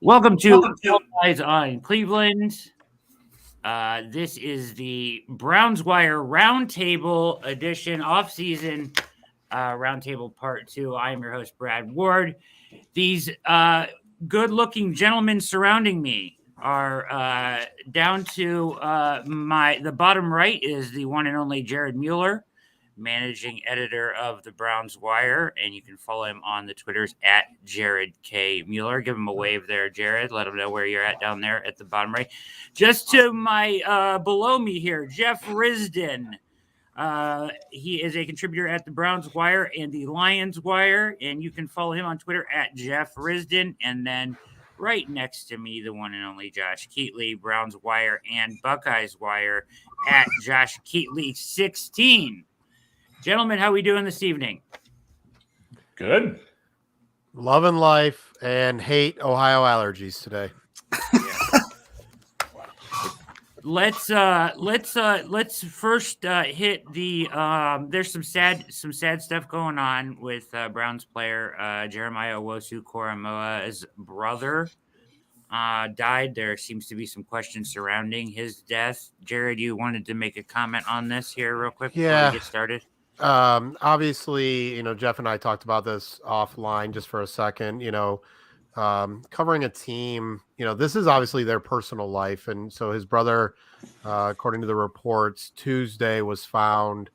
Welcome to All Eyes on Cleveland. This is the Browns Wire Roundtable edition, off-season Roundtable Part 2. I am your host, Brad Ward. These good-looking gentlemen surrounding me are down to the bottom right is the one and only Jared Mueller, managing editor of the Browns Wire, and you can follow him on the Twitters at Jared K. Mueller. Give him a wave there, Jared. Let him know where you're at down there at the bottom right. Just to my below me here, Jeff Risden. He is a contributor at the Browns Wire and the Lions Wire, and you can follow him on Twitter at Jeff Risden. And then right next to me, the one and only Josh Keatley, Browns Wire and Buckeyes Wire at Josh Keatley 16. Gentlemen, how we doing this evening? Good. Loving life and hate Ohio allergies today. Let's first hit the there's some sad stuff going on with Browns player Jeremiah Owusu-Koramoah's brother died. There seems to be some questions surrounding his death. Jared, you wanted to make a comment on this here real quick before we get started? Obviously, Jeff and I talked about this offline just for a second, covering a team, this is obviously their personal life. And so his brother, according to the reports, Tuesday was found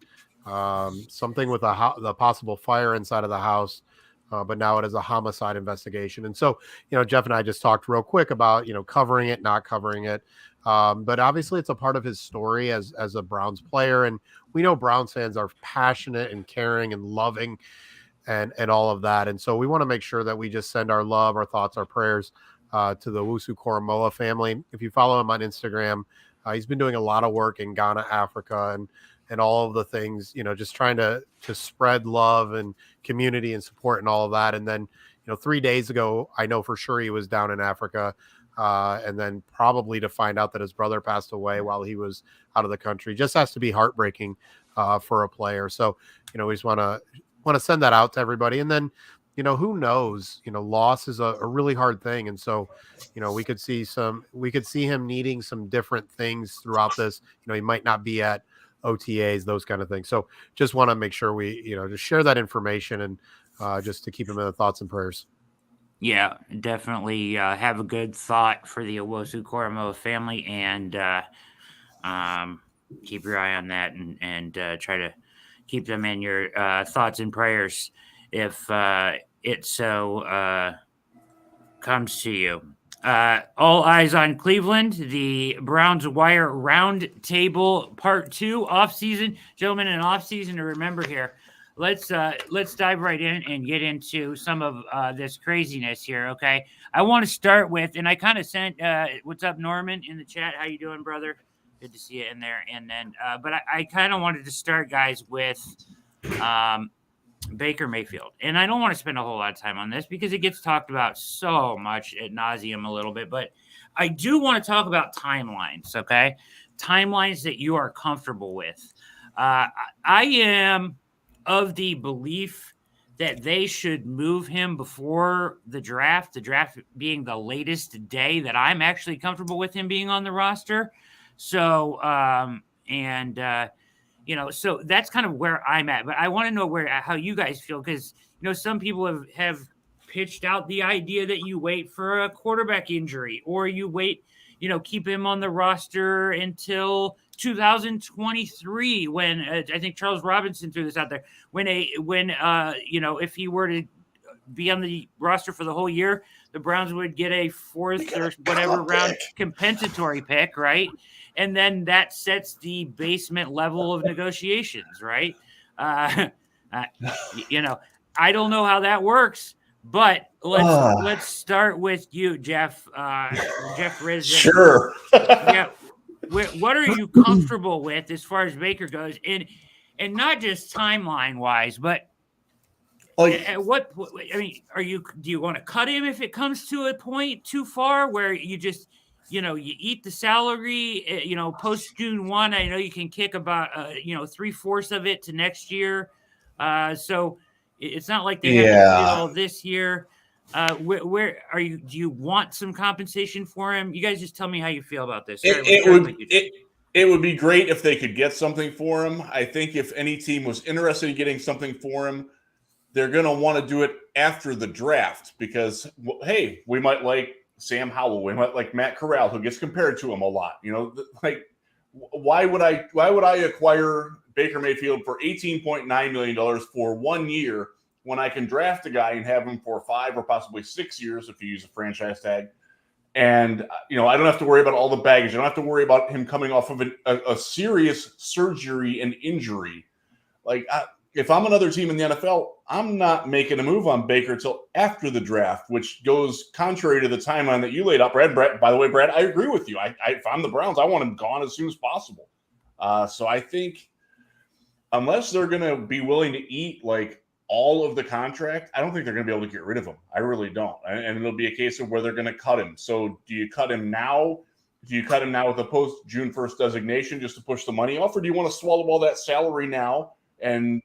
something with the possible fire inside of the house. But now it is a homicide investigation. And so, Jeff and I just talked real quick about, covering it, not covering it. But obviously it's a part of his story as a Browns player. And we know Browns fans are passionate and caring and loving and all of that. And so we want to make sure that we just send our love, our thoughts, our prayers to the Owusu-Koramoah family. If you follow him on Instagram, he's been doing a lot of work in Ghana, Africa, and all of the things, just trying to spread love and community and support and all of that. And then, 3 days ago, I know for sure he was down in Africa. And then probably to find out that his brother passed away while he was out of the country just has to be heartbreaking for a player. So, we just want to send that out to everybody. And then, who knows, loss is a really hard thing. And so, we could see him needing some different things throughout this. He might not be at OTAs, those kind of things. So just want to make sure we, just share that information and just to keep him in the thoughts and prayers. Yeah, definitely have a good thought for the Owusu-Koramoah family and keep your eye on that and try to keep them in your thoughts and prayers if it so comes to you. All Eyes on Cleveland, the Browns Wire Roundtable Part 2, off-season. Gentlemen, an off-season to remember here. Let's dive right in and get into some of this craziness here, okay? I want to start with, and I kind of sent, what's up, Norman, in the chat? How you doing, brother? Good to see you in there. And then, but I kind of wanted to start, guys, with Baker Mayfield. And I don't want to spend a whole lot of time on this because it gets talked about so much ad nauseum a little bit, but I do want to talk about timelines, okay? Timelines that you are comfortable with. I am of the belief that they should move him before the draft being the latest day that I'm actually comfortable with him being on the roster. So, so that's kind of where I'm at, but I want to know how you guys feel. Cause some people have pitched out the idea that you wait for a quarterback injury or you wait, keep him on the roster until 2023 when I think Charles Robinson threw this out there when if he were to be on the roster for the whole year, the Browns would get a fourth or whatever round compensatory pick, right? And then that sets the basement level of negotiations, right? I don't know how that works, but let's start with you, Jeff. Jeff Risden. Sure. Yeah. What are you comfortable with as far as Baker goes, and not just timeline wise, but at what point? I mean, do you want to cut him if it comes to a point too far where you just you eat the salary? Post June 1, I know you can kick about 3/4 of it to next year, so it's not like they have to do it all this year. Where are you? Do you want some compensation for him? You guys just tell me how you feel about this. It would be great if they could get something for him. I think if any team was interested in getting something for him, they're going to want to do it after the draft because, hey, we might like Sam Howell, we might like Matt Corral, who gets compared to him a lot. Like why would I acquire Baker Mayfield for $18.9 million for 1 year when I can draft a guy and have him for 5 or possibly 6 years if you use a franchise tag? And, I don't have to worry about all the baggage. I don't have to worry about him coming off of a serious surgery and injury. Like, if I'm another team in the NFL, I'm not making a move on Baker until after the draft, which goes contrary to the timeline that you laid out, Brad. By the way, Brad, I agree with you. If I'm the Browns, I want him gone as soon as possible. So I think unless they're going to be willing to eat like all of the contract, I don't think they're going to be able to get rid of him. I really don't. And it'll be a case of where they're going to cut him. So do you cut him now? Do you cut him now with a post June 1st designation just to push the money off? Or do you want to swallow all that salary now and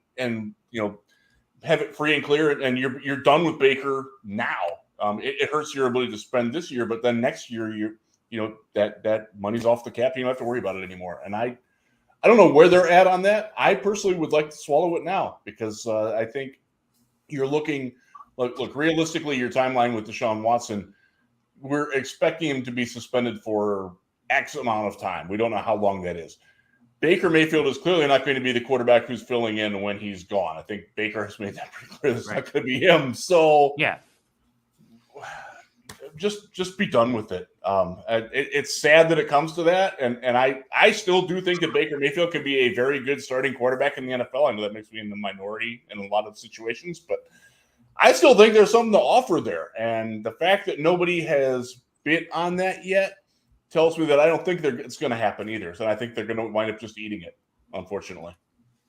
have it free and clear and you're done with Baker now? It hurts your ability to spend this year, but then next year that money's off the cap. You don't have to worry about it anymore. And I don't know where they're at on that. I personally would like to swallow it now because I think you're looking look realistically, your timeline with Deshaun Watson, we're expecting him to be suspended for X amount of time. We don't know how long that is. Baker Mayfield is clearly not going to be the quarterback who's filling in when he's gone. I think Baker has made that pretty clear. It's not going to be him. So yeah, just be done with it. It's sad that it comes to that, and I still do think that Baker Mayfield can be a very good starting quarterback in the NFL. I know that makes me in the minority in a lot of situations, but I still think there's something to offer there. And the fact that nobody has bit on that yet tells me that I don't think it's going to happen either. So I think they're going to wind up just eating it, unfortunately.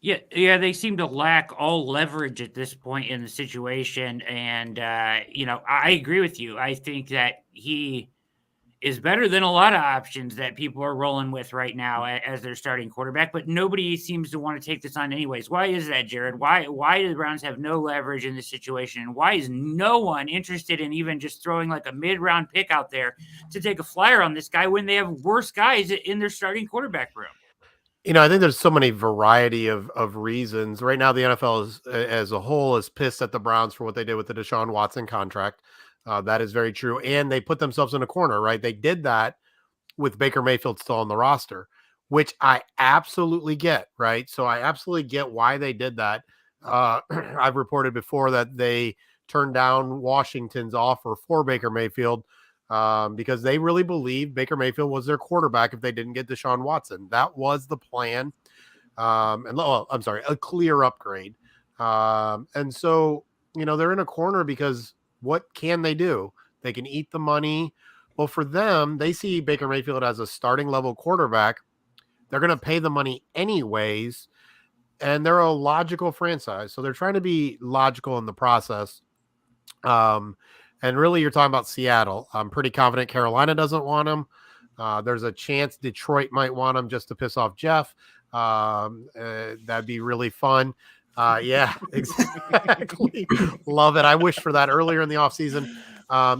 Yeah, they seem to lack all leverage at this point in the situation. And, I agree with you. I think that he is better than a lot of options that people are rolling with right now as their starting quarterback, but nobody seems to want to take this on anyways. Why is that, Jared? Why do the Browns have no leverage in this situation? And why is no one interested in even just throwing like a mid-round pick out there to take a flyer on this guy when they have worse guys in their starting quarterback room? I think there's so many variety of reasons. Right now, the NFL as a whole is pissed at the Browns for what they did with the Deshaun Watson contract. That is very true. And they put themselves in a corner, right? They did that with Baker Mayfield still on the roster, which I absolutely get, right? So I absolutely get why they did that. I've reported before that they turned down Washington's offer for Baker Mayfield because they really believed Baker Mayfield was their quarterback if they didn't get Deshaun Watson. That was the plan. A clear upgrade. And so, they're in a corner because what can they do? They can eat the money. Well, for them, they see Baker Mayfield as a starting level quarterback. They're going to pay the money anyways. And they're a logical franchise. So they're trying to be logical in the process. And really, you're talking about Seattle. I'm pretty confident Carolina doesn't want him. There's a chance Detroit might want him just to piss off Jeff. That'd be really fun. Yeah, exactly. Love it. I wish for that earlier in the offseason.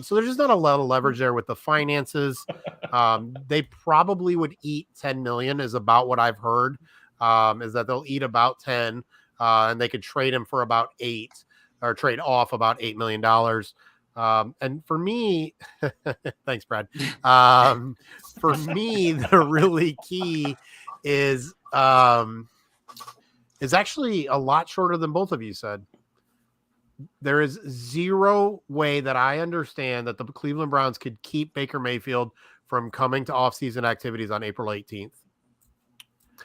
So there's just not a lot of leverage there with the finances. They probably would eat 10 million is about what I've heard, is that they'll eat about 10 and they could trade him for about 8 or trade off about $8 million. And for me, thanks, Brad. For me, the really key is actually a lot shorter than both of you said. There is zero way that I understand that the Cleveland Browns could keep Baker Mayfield from coming to offseason activities on April 18th.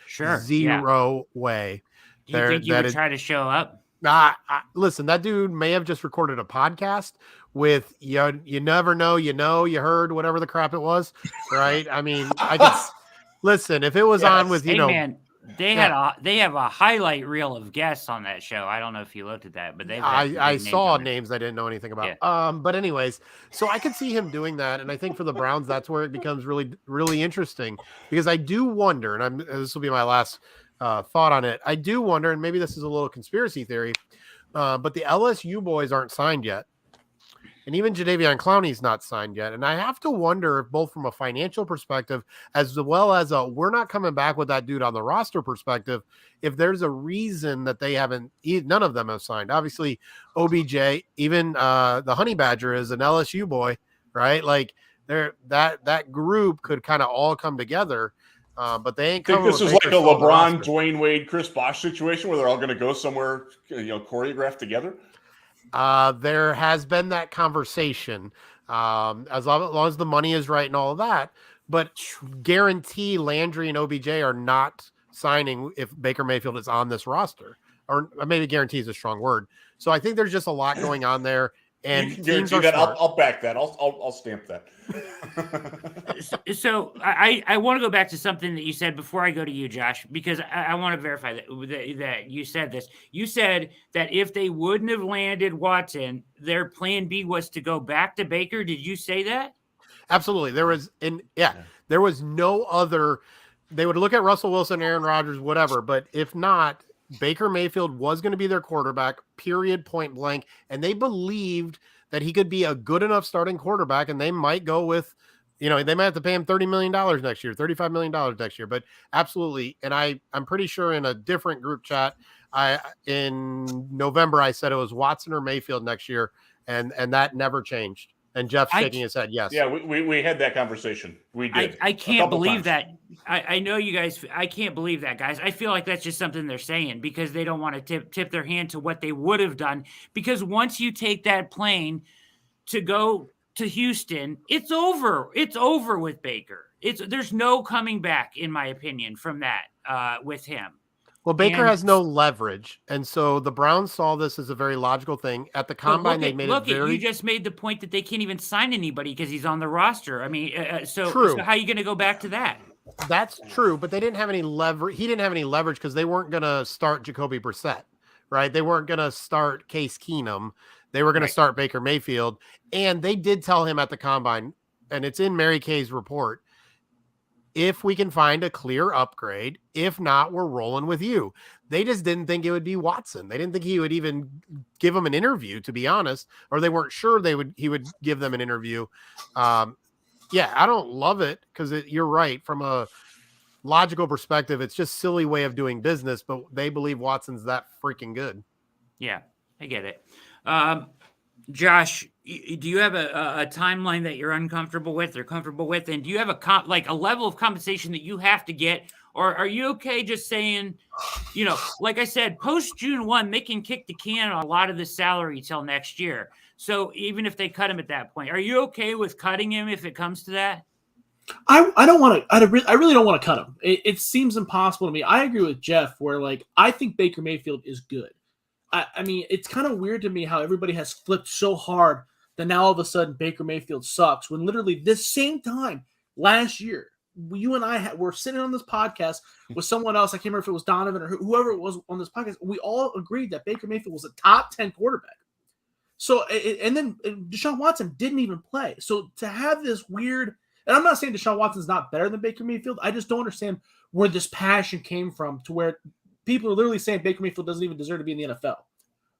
Sure. Zero way. Do you think you would try to show up? Listen, that dude may have just recorded a podcast with you never know, you heard whatever the crap it was, right? I mean, I could listen if it was on with man, they have a highlight reel of guests on that show. I don't know if you looked at that, but I saw names I didn't know anything about. Yeah. But anyways, so I could see him doing that, and I think for the Browns, that's where it becomes really, really interesting because I do wonder, and this will be my last thought on it. I do wonder, and maybe this is a little conspiracy theory, but the LSU boys aren't signed yet. and even Jadeveon Clowney's not signed yet. And I have to wonder if both from a financial perspective as well as a we're not coming back with that dude on the roster perspective, if there's a reason that they haven't, none of them have signed. Obviously, OBJ, even the Honey Badger is an LSU boy, right? Like that group could kind of all come together. But they ain't. I think this is like a LeBron, Dwayne Wade, Chris Bosh situation where they're all going to go somewhere, choreographed together. There has been that conversation, as long as the money is right and all of that. But guarantee Landry and OBJ are not signing if Baker Mayfield is on this roster, or maybe guarantee is a strong word. So I think there's just a lot going on there. And you can guarantee that. I'll back that. I'll stamp that. So I want to go back to something that you said before I go to you, Josh, because I want to verify that you said this. You said that if they wouldn't have landed Watson, their plan B was to go back to Baker. Did you say that? Absolutely. There was no other. They would look at Russell Wilson, Aaron Rodgers, whatever. But if not, Baker Mayfield was going to be their quarterback, period, point blank. And they believed that he could be a good enough starting quarterback, and they might go with, they might have to pay him $30 million next year, $35 million next year. But absolutely. And I'm pretty sure in a different group chat, in November, I said it was Watson or Mayfield next year. And that never changed. And Jeff's shaking his head. Yes. Yeah, we had that conversation. We did. I can't believe that. I know you guys. I can't believe that, guys. I feel like that's just something they're saying because they don't want to tip their hand to what they would have done. Because once you take that plane to go to Houston, it's over. It's over with Baker. There's no coming back, in my opinion, from that with him. Well, Baker has no leverage, and so the Browns saw this as a very logical thing. At the combine, they made it very... You just made the point that they can't even sign anybody because he's on the roster. I mean, so how are you going to go back to that? That's true, but they didn't have any leverage. He didn't have any leverage because they weren't going to start Jacoby Brissett, right? They weren't going to start Case Keenum. They were going to start Baker Mayfield, and they did tell him at the combine, and it's in Mary Kay's report, if we can find a clear upgrade, if not, we're rolling with you. They just didn't think it would be Watson. They didn't think he would even give them an interview, to be honest, or they weren't sure he would give them an interview. I don't love it because you're right. From a logical perspective, it's just silly way of doing business, but they believe Watson's that freaking good. Yeah, I get it. Josh, do you have a timeline that you're uncomfortable with or comfortable with? And do you have a level of compensation that you have to get? Or are you okay just saying, like I said, post June 1, they can kick the can on a lot of the salary till next year. So even if they cut him at that point, are you okay with cutting him if it comes to that? I don't want to. I really don't want to cut him. It seems impossible to me. I agree with Jeff where, I think Baker Mayfield is good. I mean, it's kind of weird to me how everybody has flipped so hard that now all of a sudden Baker Mayfield sucks when literally this same time last year, you and I were sitting on this podcast with someone else. I can't remember if it was Donovan or whoever it was on this podcast. We all agreed that Baker Mayfield was a top 10 quarterback. So, and then Deshaun Watson didn't even play. So to have this weird, and I'm not saying Deshaun Watson's not better than Baker Mayfield. I just don't understand where this passion came from to where people are literally saying Baker Mayfield doesn't even deserve to be in the NFL.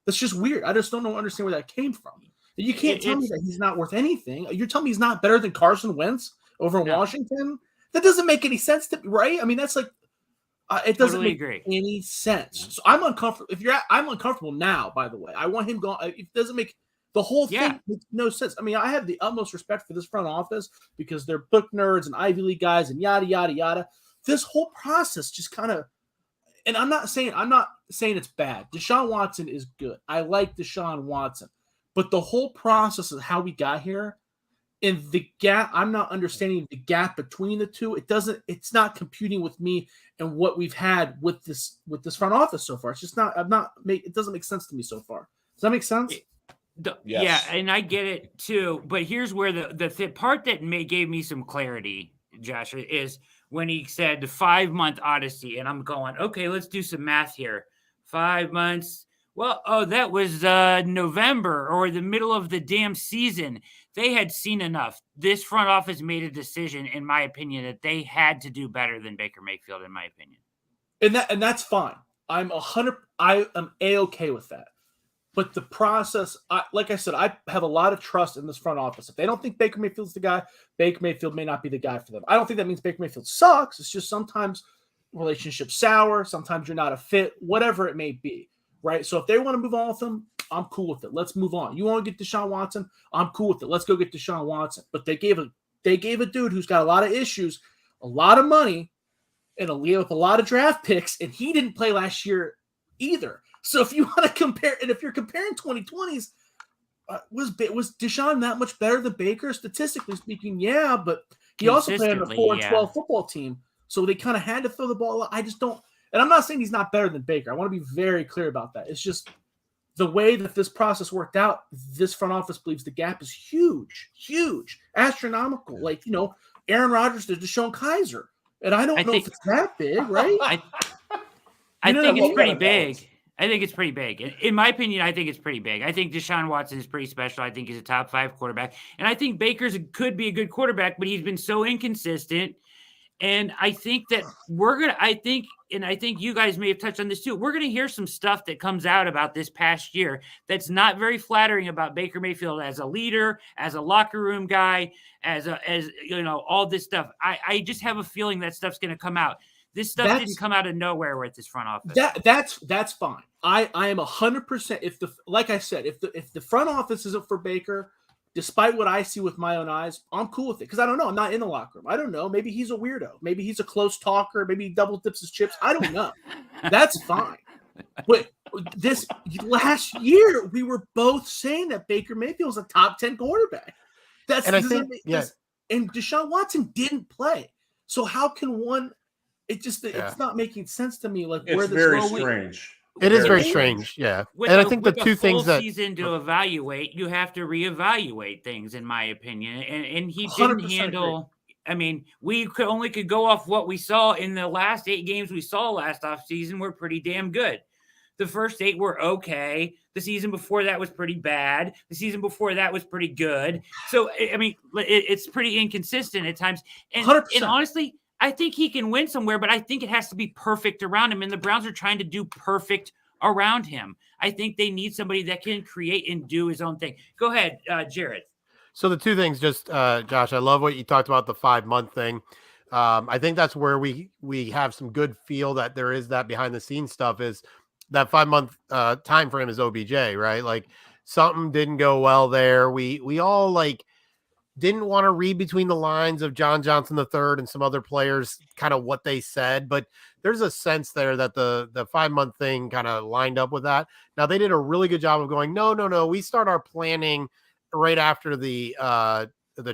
That's just weird. I just don't understand where that came from. You can't tell me that he's not worth anything. You're telling me he's not better than Carson Wentz over in Washington? That doesn't make any sense to me, right? I mean, that's it doesn't make any sense. So I'm uncomfortable. I'm uncomfortable now, by the way. I want him gone. It doesn't make the whole thing makes no sense. I mean, I have the utmost respect for this front office because they're book nerds and Ivy League guys and yada, yada, yada. This whole process just kind of, and I'm not saying it's bad. Deshaun Watson is good. I like Deshaun Watson. But the whole process of how we got here and the gap, I'm not understanding the gap between the two. It's not computing with me and what we've had with this front office so far. It's just not, it doesn't make sense to me so far. Does that make sense? Yes. Yeah, and I get it too. But here's where the part that gave me some clarity, Josh, is when he said the 5-month odyssey. And I'm going, okay, let's do some math here. 5 months. Well, that was November or the middle of the damn season. They had seen enough. This front office made a decision, in my opinion, that they had to do better than Baker Mayfield, in my opinion. And that's fine. I am A-okay with that. But the process, like I said, I have a lot of trust in this front office. If they don't think Baker Mayfield's the guy, Baker Mayfield may not be the guy for them. I don't think that means Baker Mayfield sucks. It's just sometimes relationships sour. Sometimes you're not a fit, whatever it may be, right? So if they want to move on with him, I'm cool with it. Let's move on. You want to get Deshaun Watson? I'm cool with it. Let's go get Deshaun Watson. But they gave a dude who's got a lot of issues, a lot of money, and with a lot of draft picks, and he didn't play last year either. So if you want to compare, and if you're comparing 2020s, was Deshaun that much better than Baker? Statistically speaking, yeah, but he also played on a 4-12 football team, so they kind of had to throw the ball. I just don't, and I'm not saying he's not better than Baker. I want to be very clear about that. It's just the way that this process worked out. This front office believes the gap is huge, astronomical. Like, Aaron Rodgers to Deshaun Kaiser, and I don't know if it's that big, right? I think it's pretty big. I think it's pretty big. In my opinion, I think it's pretty big. I think Deshaun Watson is pretty special. I think he's a top 5 quarterback. And I think could be a good quarterback, but he's been so inconsistent. And I think that I think you guys may have touched on this too. We're going to hear some stuff that comes out about this past year that's not very flattering about Baker Mayfield as a leader, as a locker room guy, as all this stuff. I just have a feeling that stuff's going to come out. This stuff didn't come out of nowhere with this front office. That's fine. I am 100%. Like I said, if the front office isn't for Baker, despite what I see with my own eyes, I'm cool with it because I don't know. I'm not in the locker room. I don't know. Maybe he's a weirdo. Maybe he's a close talker. Maybe he double dips his chips. I don't know. That's fine. But this last year, we were both saying that Baker Mayfield was a top 10 quarterback. And Deshaun Watson didn't play. So how can one? It's not making sense to me. Like, it's where this very strange. It is very strange, yeah. And I think the two things that season to evaluate, you have to reevaluate things, in my opinion. And he didn't handle. Agree. I mean, we could go off what we saw in the last 8 games we saw last offseason were pretty damn good. The first 8 were okay. The season before that was pretty bad. The season before that was pretty good. So I mean, it's pretty inconsistent at times. And honestly, I think he can win somewhere, but I think it has to be perfect around him. And the Browns are trying to do perfect around him. I think they need somebody that can create and do his own thing. Go ahead, Jared. So the two things, just Josh, I love what you talked about, the 5-month thing. I think that's where we have some good feel that there is that behind the scenes stuff. Is that 5-month time frame is OBJ, right? Like something didn't go well there. We all didn't want to read between the lines of John Johnson III and some other players, kind of what they said, but there's a sense there that the 5-month thing kind of lined up with that. Now they did a really good job of going, no. We start our planning right after the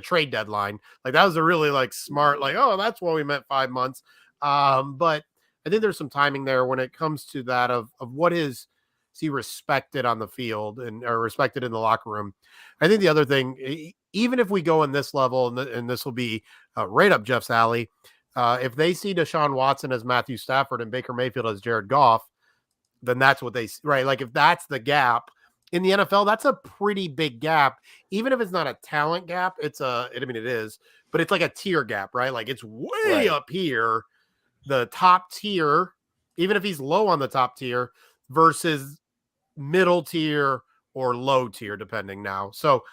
trade deadline. Like that was a really smart, oh, that's why we meant 5 months. But I think there's some timing there when it comes to that of what is he respected on the field or respected in the locker room. I think the other thing, even if we go in this level, and this will be right up Jeff's alley, if they see Deshaun Watson as Matthew Stafford and Baker Mayfield as Jared Goff, then that's what they see, right? Like if that's the gap in the NFL, that's a pretty big gap. Even if it's not a talent gap, it is, but it's like a tier gap, right? Like it's way up here, the top tier, even if he's low on the top tier versus middle tier or low tier, depending now. So,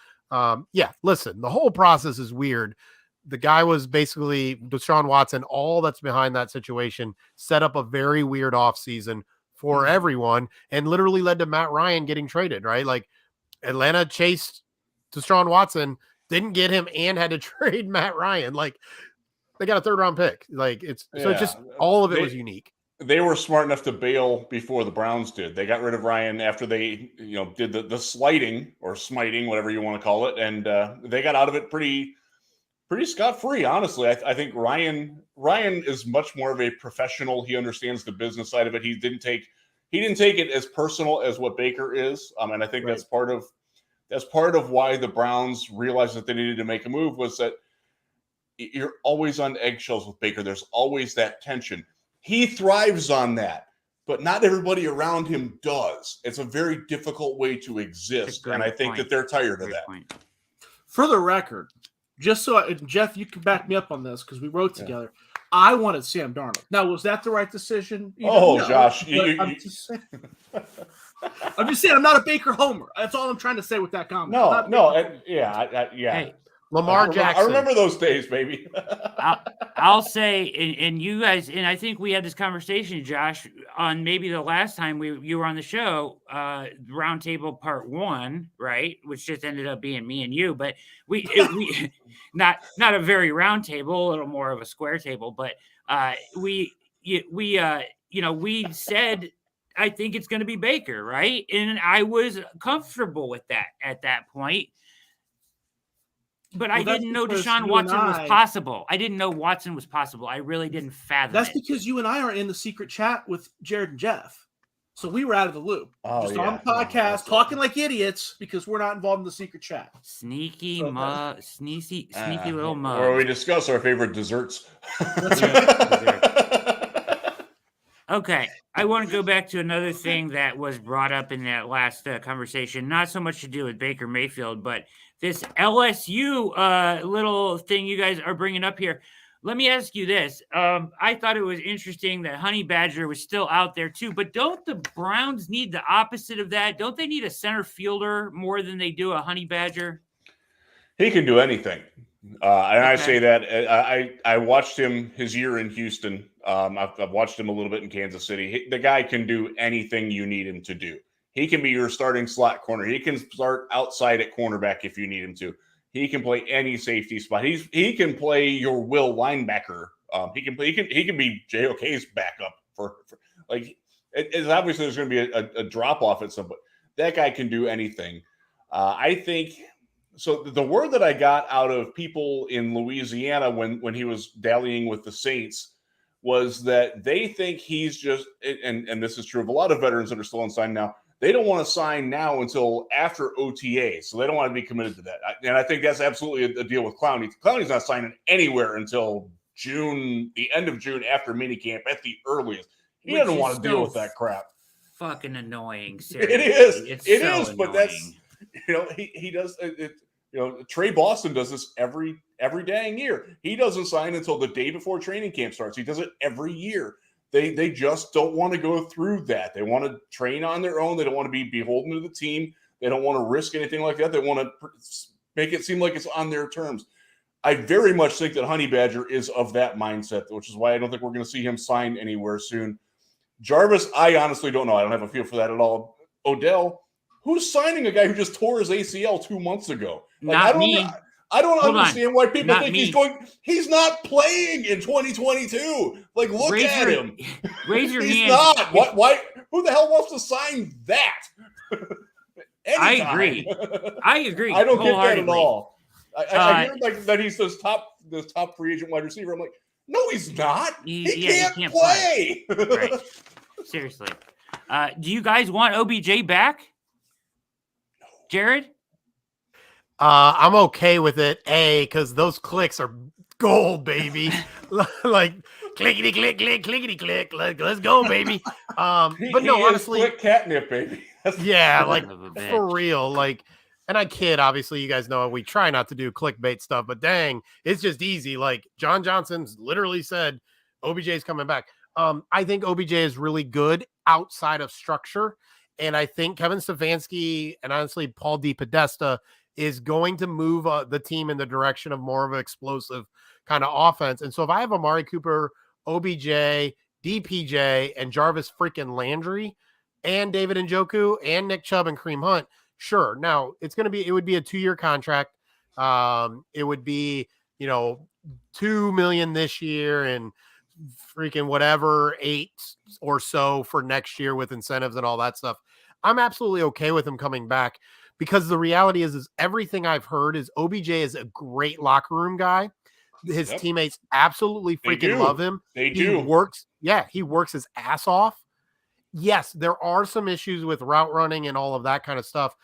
listen, the whole process is weird. The guy was basically Deshaun Watson. All that's behind that situation set up a very weird offseason for everyone and literally led to Matt Ryan getting traded, right? Like Atlanta chased Deshaun Watson, didn't get him, and had to trade Matt Ryan. Like they got a 3rd-round pick. Like it's just all of it was unique. They were smart enough to bail before the Browns did. They got rid of Ryan after they, did the slighting or smiting, whatever you want to call it, and they got out of it pretty scot-free. Honestly, I think Ryan is much more of a professional. He understands the business side of it. He didn't take it as personal as what Baker is, and I think that's part of why the Browns realized that they needed to make a move. Was that you're always on eggshells with Baker. There's always that tension. He thrives on that, but not everybody around him does. It's a very difficult way to exist, and I think that they're tired of that. For the record, just so Jeff, you can back me up on this because we wrote together. I wanted Sam Darnold. Now, was that the right decision? No, Josh, I'm just saying I'm not a Baker homer. That's all I'm trying to say with that comment. I'm not a No, Baker homer. yeah. Hey, Lamar Jackson. I remember those days, baby. I'll say, and you guys, and I think we had this conversation, Josh, on maybe the last time you were on the show, Roundtable Part 1, right? Which just ended up being me and you, but we not a very round table, a little more of a square table, but we said I think it's going to be Baker, right? And I was comfortable with that at that point. But I didn't know Deshaun Watson was possible. I didn't know Watson was possible. I really didn't fathom That's it. because you and I are in the secret chat with Jared and Jeff. So we were out of the loop. Oh, Just on the podcast, talking like idiots because we're not involved in the secret chat. Sneaky little mug. Where we discuss our favorite desserts. Okay, I want to go back to another thing that was brought up in that last conversation. Not so much to do with Baker Mayfield, but this LSU little thing you guys are bringing up here. Let me ask you this. I thought it was interesting that Honey Badger was still out there too, but don't the Browns need the opposite of that? Don't they need a center fielder more than they do a Honey Badger? He can do anything. And I say that I watched him his year in Houston. I've watched him a little bit in Kansas City. The guy can do anything you need him to do. He can be your starting slot corner. He can start outside at cornerback if you need him to. He can play any safety spot. He can play your will linebacker. He can be JOK's backup for like. It's obviously there's going to be a drop off at some point. That guy can do anything. I think. So the word that I got out of people in Louisiana when he was dallying with the Saints was that they think he's just, and this is true of a lot of veterans that are still unsigned now, they don't want to sign now until after OTA. So they don't want to be committed to that. And I think that's absolutely a deal with Clowney. Clowney's not signing anywhere until June, the end of June after minicamp at the earliest. He doesn't want to deal with that crap. Fucking annoying. Seriously. It is. It's it so is, annoying. But that's, he does it. Trey Boston does this every dang year. He doesn't sign until the day before training camp starts. He does it every year. They just don't want to go through that. They want to train on their own. They don't want to be beholden to the team. They don't want to risk anything like that. They want to make it seem like it's on their terms. I very much think that Honey Badger is of that mindset, which is why I don't think we're going to see him sign anywhere soon. Jarvis, I honestly don't know. I don't have a feel for that at all. Odell, who's signing a guy who just tore his ACL 2 months ago? Not me. I don't Hold understand why people Not think me. he's not playing in 2022. Like, look at him. Raise your He's hand. not. Why? Who the hell wants to sign that? I agree. I don't get that at all. I hear like that he's this top free agent wide receiver. I'm like, no, he's not. He can't play. Right. Seriously. Do you guys want OBJ back? Jared? I'm okay with it, because those clicks are gold, baby. Like clickety click, clickety click. Let's go, baby. But no, honestly, quick catnip, baby. Yeah, like for real. Like, and I kid, obviously, you guys know we try not to do clickbait stuff, but dang, it's just easy. Like John Johnson's literally said, OBJ's coming back. I think OBJ is really good outside of structure, and I think Kevin Stefanski and honestly Paul DePodesta is going to move the team in the direction of more of an explosive kind of offense. And so if I have Amari Cooper, OBJ, DPJ, and Jarvis freaking Landry, and David Njoku, and Nick Chubb and Kareem Hunt, sure. Now it would be a 2-year contract. It would be, $2 million this year and freaking whatever 8 or so for next year with incentives and all that stuff. I'm absolutely okay with him coming back. Because the reality is everything I've heard is OBJ is a great locker room guy. His teammates absolutely freaking love him. He works his ass off. Yes, there are some issues with route running and all of that kind of stuff.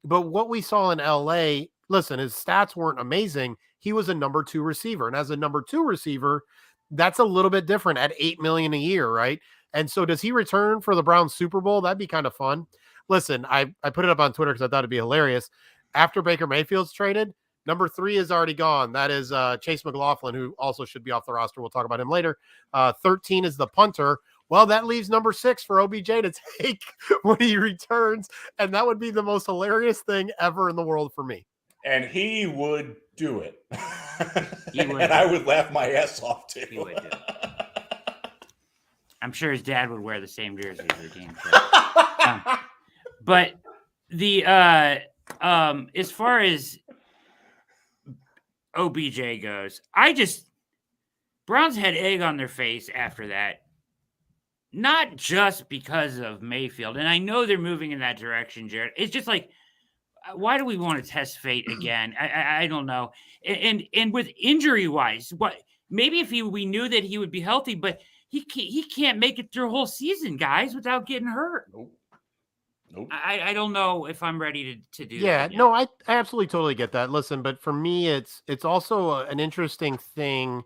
But what we saw in LA, listen, his stats weren't amazing. He was a number 2 receiver. And as a number 2 receiver, that's a little bit different at $8 million a year, right? And so does he return for the Browns Super Bowl? That'd be kind of fun. Listen, I put it up on Twitter because I thought it'd be hilarious. After Baker Mayfield's traded, number 3 is already gone. That is Chase McLaughlin, who also should be off the roster. We'll talk about him later. 13 is the punter. Well, that leaves number 6 for OBJ to take when he returns, and that would be the most hilarious thing ever in the world for me. And he would do it. He would and do I it. would laugh my ass off too. He would do it. I'm sure his dad would wear the same jersey as the team. But the as far as OBJ goes, Browns had egg on their face after that. Not just because of Mayfield, and I know they're moving in that direction, Jared. It's just like, why do we want to test fate again? I don't know. And with injury wise, what maybe if we knew that he would be healthy, but he can't make it through a whole season, guys, without getting hurt. Nope. I don't know if I'm ready to do that. Yeah, no, I absolutely totally get that. Listen, but for me, it's also an interesting thing.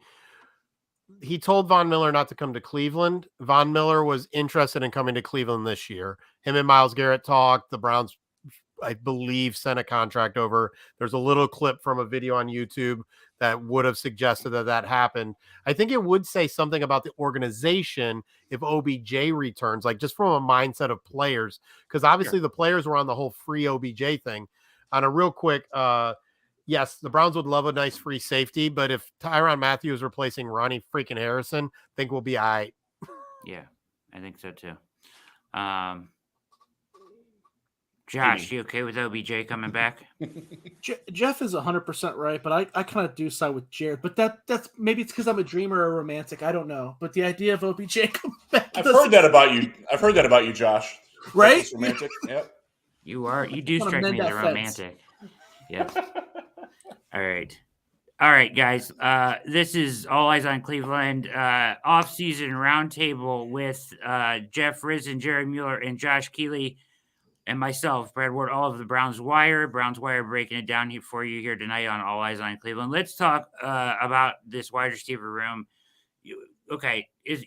He told Von Miller not to come to Cleveland. Von Miller was interested in coming to Cleveland this year. Him and Myles Garrett talked. The Browns, I believe, sent a contract over. There's a little clip from a video on YouTube that would have suggested that happened. I think it would say something about the organization if OBJ returns, like just from a mindset of players, because obviously the players were on the whole free OBJ thing. On a real quick, yes, the Browns would love a nice free safety, but if Tyrann Mathieu is replacing Ronnie freaking Harrison, I think we'll be all right. Yeah, I think so too. Josh, you okay with OBJ coming back? Jeff is 100% right, but I kind of do side with Jared. But that's maybe it's because I'm a dreamer or a romantic. I don't know. But the idea of OBJ coming back, I've heard that about you, Josh. Right? That's romantic. Yep. You do Wanna strike mend me as a that fence. romantic. Yep. All right, guys. This is All Eyes on Cleveland off-season roundtable with Jeff Rizin, Jerry Mueller, and Josh Keeley, and myself, Brad Ward, all of the Browns Wire. Browns Wire breaking it down here for you here tonight on All Eyes on Cleveland. Let's talk about this wide receiver room.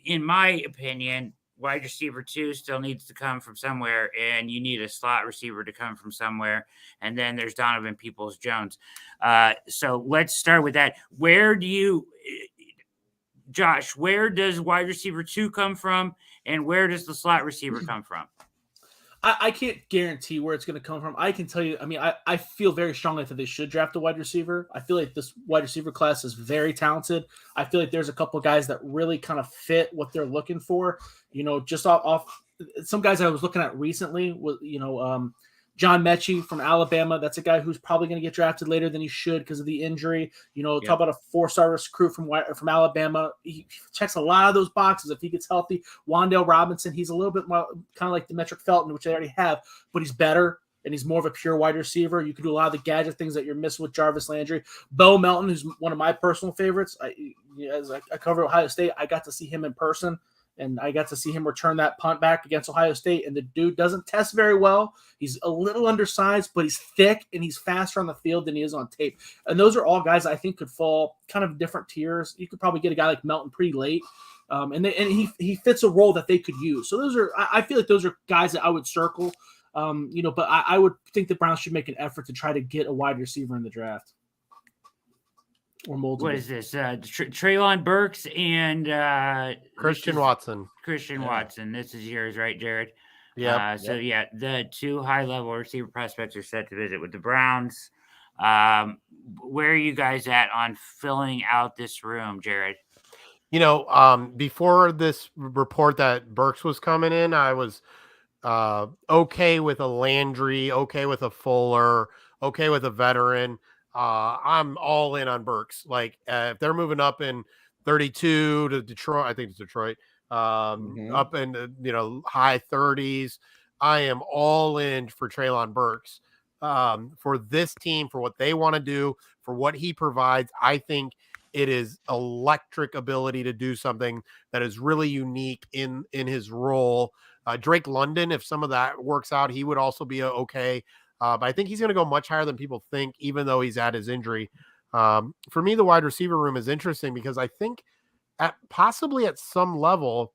In my opinion, wide receiver 2 still needs to come from somewhere, and you need a slot receiver to come from somewhere. And then there's Donovan Peoples-Jones. So let's start with that. Josh, where does wide receiver 2 come from, and where does the slot receiver come from? I can't guarantee where it's going to come from. I can tell you, I mean, I feel very strongly that they should draft a wide receiver. I feel like this wide receiver class is very talented. I feel like there's a couple of guys that really kind of fit what they're looking for. Just off some guys I was looking at recently was, John Mechie from Alabama. That's a guy who's probably going to get drafted later than he should because of the injury. Talk about a 4-star recruit from Alabama. He checks a lot of those boxes if he gets healthy. Wan'Dale Robinson, he's a little bit more kind of like Demetric Felton, which they already have, but he's better and he's more of a pure wide receiver. You can do a lot of the gadget things that you're missing with Jarvis Landry. Bo Melton, who's one of my personal favorites. As I cover Ohio State, I got to see him in person. And I got to see him return that punt back against Ohio State. And the dude doesn't test very well. He's a little undersized, but he's thick and he's faster on the field than he is on tape. And those are all guys I think could fall kind of different tiers. You could probably get a guy like Melton pretty late. And he fits a role that they could use. So I feel like those are guys that I would circle. But I would think the Browns should make an effort to try to get a wide receiver in the draft. Or multiple. What is this? Treylon Burks and Christian Watson. Christian Watson. This is yours, right, Jared? Yeah. The 2 high-level receiver prospects are set to visit with the Browns. Where are you guys at on filling out this room, Jared? Before this report that Burks was coming in, I was okay with a Landry, okay with a Fuller, okay with a veteran. I'm all in on Burks. Like if they're moving up in 32 to Detroit, I think it's Detroit, up in high 30s, I am all in for Treylon Burks. For this team, for what they want to do, for what he provides, I think it is electric ability to do something that is really unique in his role. Drake London, if some of that works out, he would also be okay. But I think he's going to go much higher than people think, even though he's at his injury. For me, the wide receiver room is interesting because I think possibly at some level,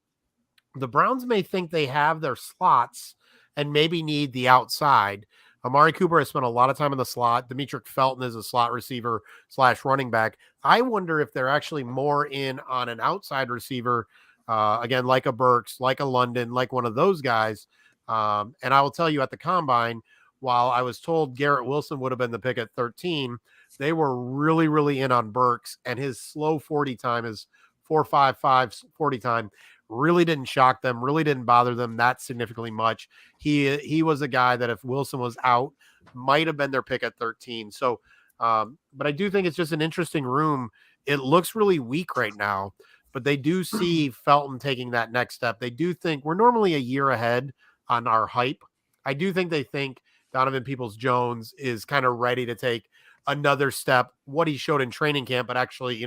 the Browns may think they have their slots and maybe need the outside. Amari Cooper has spent a lot of time in the slot. Demetric Felton is a slot receiver / running back. I wonder if they're actually more in on an outside receiver Again, like a Burks, like a London, like one of those guys. And I will tell you at the combine, while I was told Garrett Wilson would have been the pick at 13, they were really, really in on Burks, and his slow 40 time, his 4.55 40 time, really didn't shock them, really didn't bother them that significantly much. He was a guy that if Wilson was out, might have been their pick at 13. So, but I do think it's just an interesting room. It looks really weak right now, but they do see Felton taking that next step. They do think we're normally a year ahead on our hype. I do think they think Donovan Peoples-Jones is kind of ready to take another step, what he showed in training camp, but actually,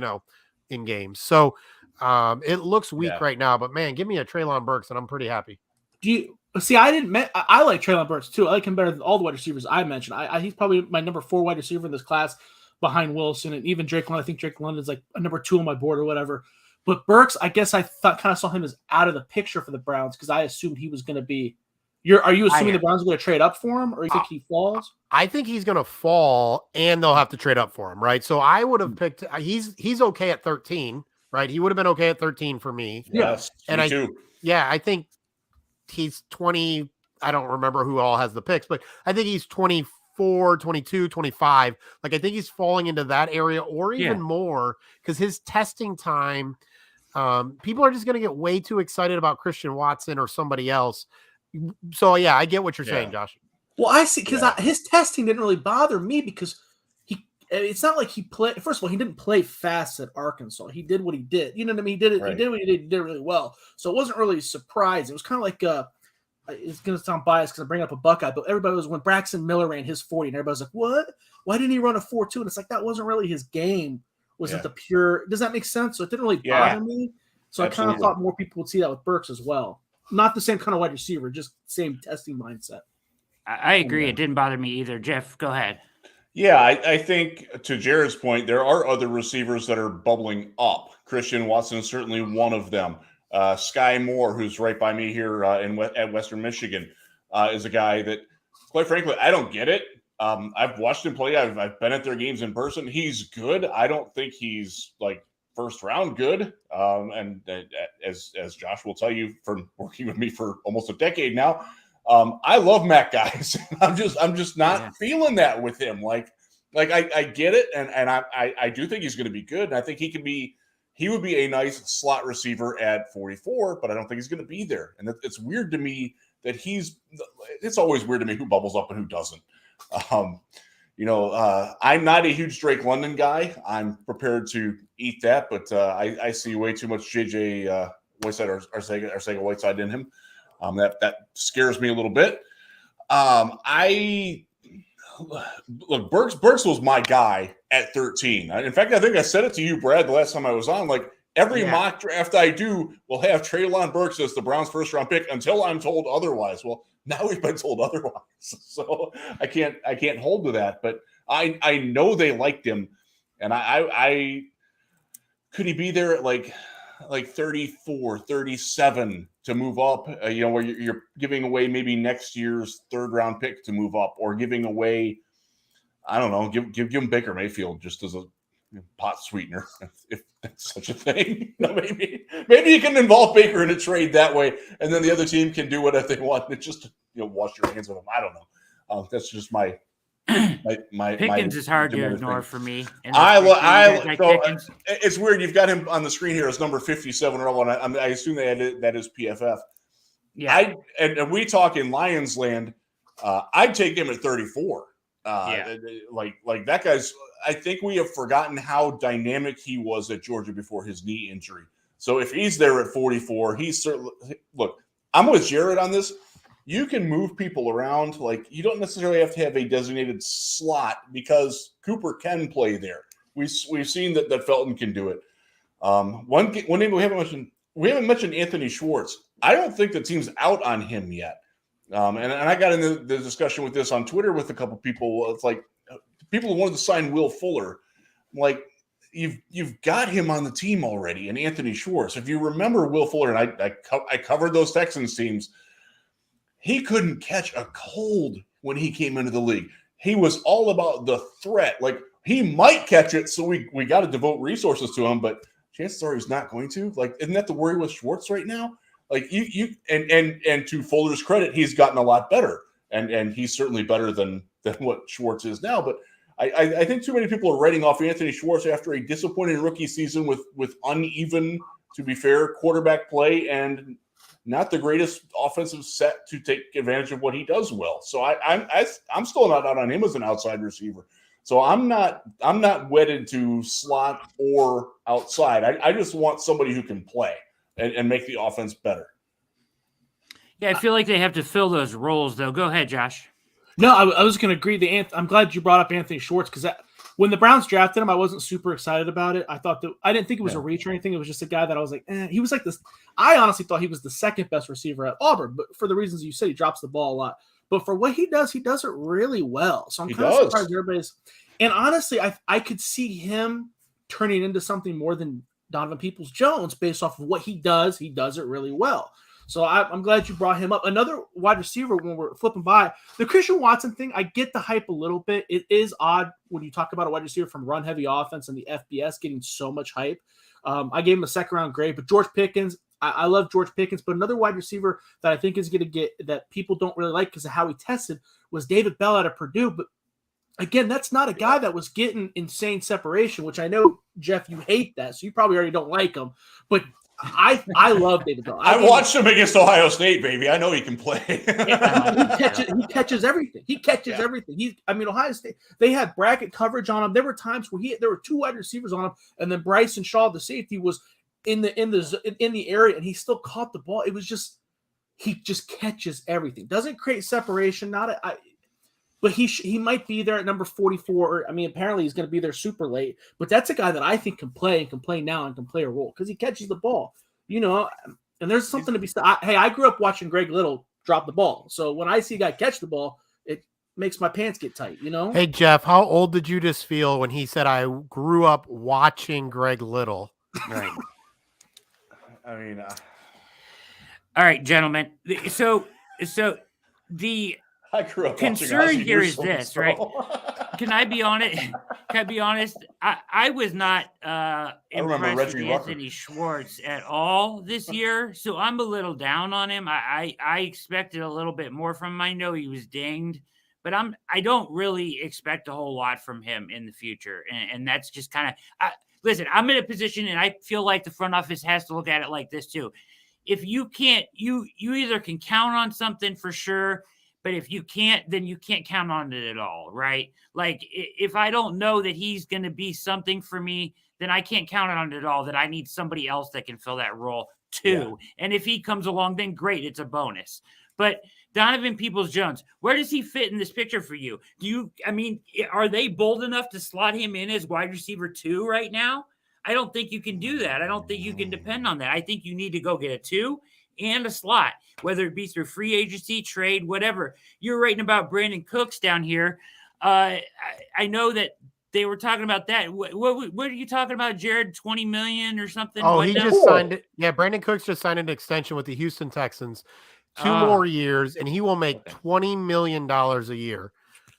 in games. So it looks weak right now, but man, give me a Treylon Burks and I'm pretty happy. Do you see? I like Treylon Burks too. I like him better than all the wide receivers I mentioned. He's probably my number 4 wide receiver in this class, behind Wilson and even Drake London. I think Drake London's like a number 2 on my board or whatever. But Burks, I guess I kind of saw him as out of the picture for the Browns because I assumed he was going to be. Are you assuming the Browns are going to trade up for him, or you think he falls? I think he's going to fall, and they'll have to trade up for him, right? So I would have picked. He's okay at 13, right? He would have been okay at 13 for me. Yes, and me too. Yeah, I think he's 20. I don't remember who all has the picks, but I think he's 24, 22, 25. Like I think he's falling into that area, or even more, because his testing time. People are just going to get way too excited about Christian Watson or somebody else. So yeah, I get what you're saying, Josh. Well, I see, because his testing didn't really bother me because it's not like he played. First of all, he didn't play fast at Arkansas. He did what he did. You know what I mean? He did it. Right. He did what he did. He did really well. So it wasn't really a surprise. It was kind of like it's going to sound biased because I bring up a Buckeye, but everybody was when Braxton Miller ran his 40, and everybody was like, "What? Why didn't he run a 4.2?" And it's like that wasn't really his game. Wasn't the pure? Does that make sense? So it didn't really bother me. So I kind of thought more people would see that with Burks as well. Not the same kind of wide receiver, just same testing mindset. I agree. It didn't bother me either. Jeff, go ahead. Yeah, I think to Jared's point, there are other receivers that are bubbling up. Christian Watson is certainly one of them. Sky Moore, who's right by me here at Western Michigan, is a guy that, quite frankly, I don't get it. I've watched him play. I've been at their games in person. He's good. I don't think he's like first round good. And as Josh will tell you from working with me for almost a decade now, I love Matt guys. I'm just not feeling that with him. Like I get it. And I do think he's going to be good. And I think he would be a nice slot receiver at 44, but I don't think he's going to be there. And it's weird to me that it's always weird to me who bubbles up and who doesn't. I'm not a huge Drake London guy. I'm prepared to eat that, but I see way too much JJ Whiteside or Arcega Whiteside in him. That scares me a little bit. Look, Burks was my guy at 13. In fact, I think I said it to you, Brad, the last time I was on. Like every mock draft I do will have Treylon Burks as the Browns' first-round pick until I'm told otherwise. Well, now we've been told otherwise, so I can't hold to that. But I know they liked him, and I could he be there at like 34, 37 to move up? Where you're giving away maybe next year's third-round pick to move up, or giving away, I don't know, give him Baker Mayfield just as a pot sweetener, if that's such a thing. Maybe you can involve Baker in a trade that way, and then the other team can do whatever they want. It's just wash your hands of him. I don't know. That's just my Pickens is hard to ignore for me. It's weird. You've got him on the screen here as number 57 overall, and I assume that is PFF. Yeah, and we talk in Lions land. I'd take him at 34. Like that guy's. I think we have forgotten how dynamic he was at Georgia before his knee injury. So if he's there at 44, he's certainly look. I'm with Jared on this. You can move people around. Like you don't necessarily have to have a designated slot because Cooper can play there. We've seen that Felton can do it. One name we haven't mentioned Anthony Schwartz. I don't think the team's out on him yet. And I got into the discussion with this on Twitter with a couple people. It's like people who wanted to sign Will Fuller. Like you've got him on the team already, and Anthony Schwartz. If you remember Will Fuller, and I covered those Texans teams. He couldn't catch a cold when he came into the league. He was all about the threat. Like he might catch it, so we got to devote resources to him. But chances are he's not going to. Like, isn't that the worry with Schwartz right now? Like and to Fuller's credit, he's gotten a lot better, and he's certainly better than what Schwartz is now. But I think too many people are writing off Anthony Schwartz after a disappointing rookie season with uneven, to be fair, quarterback play and not the greatest offensive set to take advantage of what he does well. So I'm still not out on him as an outside receiver. So I'm not wedded to slot or outside. I just want somebody who can play and make the offense better. Yeah, I feel like they have to fill those roles, though. Go ahead, Josh. No, I was going to agree. I'm glad you brought up Anthony Schwartz because when the Browns drafted him, I wasn't super excited about it. I didn't think it was a reach or anything. It was just a guy that I was like, he was like this. I honestly thought he was the second best receiver at Auburn, but for the reasons you said, he drops the ball a lot. But for what he does it really well. So I'm kind of surprised everybody's. And honestly, I could see him turning into something more than Donovan Peoples-Jones based off of what he does. He does it really well. So I'm glad you brought him up. Another wide receiver when we're flipping by, the Christian Watson thing, I get the hype a little bit. It is odd when you talk about a wide receiver from run-heavy offense and the FBS getting so much hype. I gave him a second-round grade, but George Pickens, I love George Pickens, but another wide receiver that I think is going to get that people don't really like because of how he tested was David Bell out of Purdue. But again, that's not a guy that was getting insane separation, which I know, Jeff, you hate that, so you probably already don't like him. But I love David Bell. I watched him against Ohio State, baby. I know he can play. He catches everything. He catches everything. Ohio State, they had bracket coverage on him. There were times where there were two wide receivers on him, and then Bryson Shaw, the safety, was in the area, and he still caught the ball. It was just he just catches everything. Doesn't create separation. But he might be there at number 44. Apparently he's going to be there super late. But that's a guy that I think can play now and can play a role because he catches the ball. And there's something to be said. I grew up watching Greg Little drop the ball. So when I see a guy catch the ball, it makes my pants get tight, Hey, Jeff, how old did you just feel when he said, I grew up watching Greg Little? Right. I mean, all right, gentlemen. So the I grew up concern here is this, right? Can I be honest? I was not impressed with Anthony Schwartz at all this year, so I'm a little down on him. I expected a little bit more from him. I know he was dinged, but I don't really expect a whole lot from him in the future, and that's just kind of listen. I'm in a position, and I feel like the front office has to look at it like this too. If you can't, you either can count on something for sure. But if you can't, then you can't count on it at all, right? Like if I don't know that he's going to be something for me, then I can't count on it at all, that I need somebody else that can fill that role too. Yeah. And if he comes along, then great, it's a bonus. But Donovan Peoples-Jones, where does he fit in this picture for you? Are they bold enough to slot him in as wide receiver 2 right now? I don't think you can do that. I don't think you can depend on that. I think you need to go get a 2 and a slot, whether it be through free agency, trade, whatever. You're writing about Brandon Cooks down here. I know that they were talking about that. What are you talking about, Jared? $20 million or something? Oh, he just signed it. Yeah, Brandon Cooks just signed an extension with the Houston Texans, 2 more years, and he will make $20 million a year.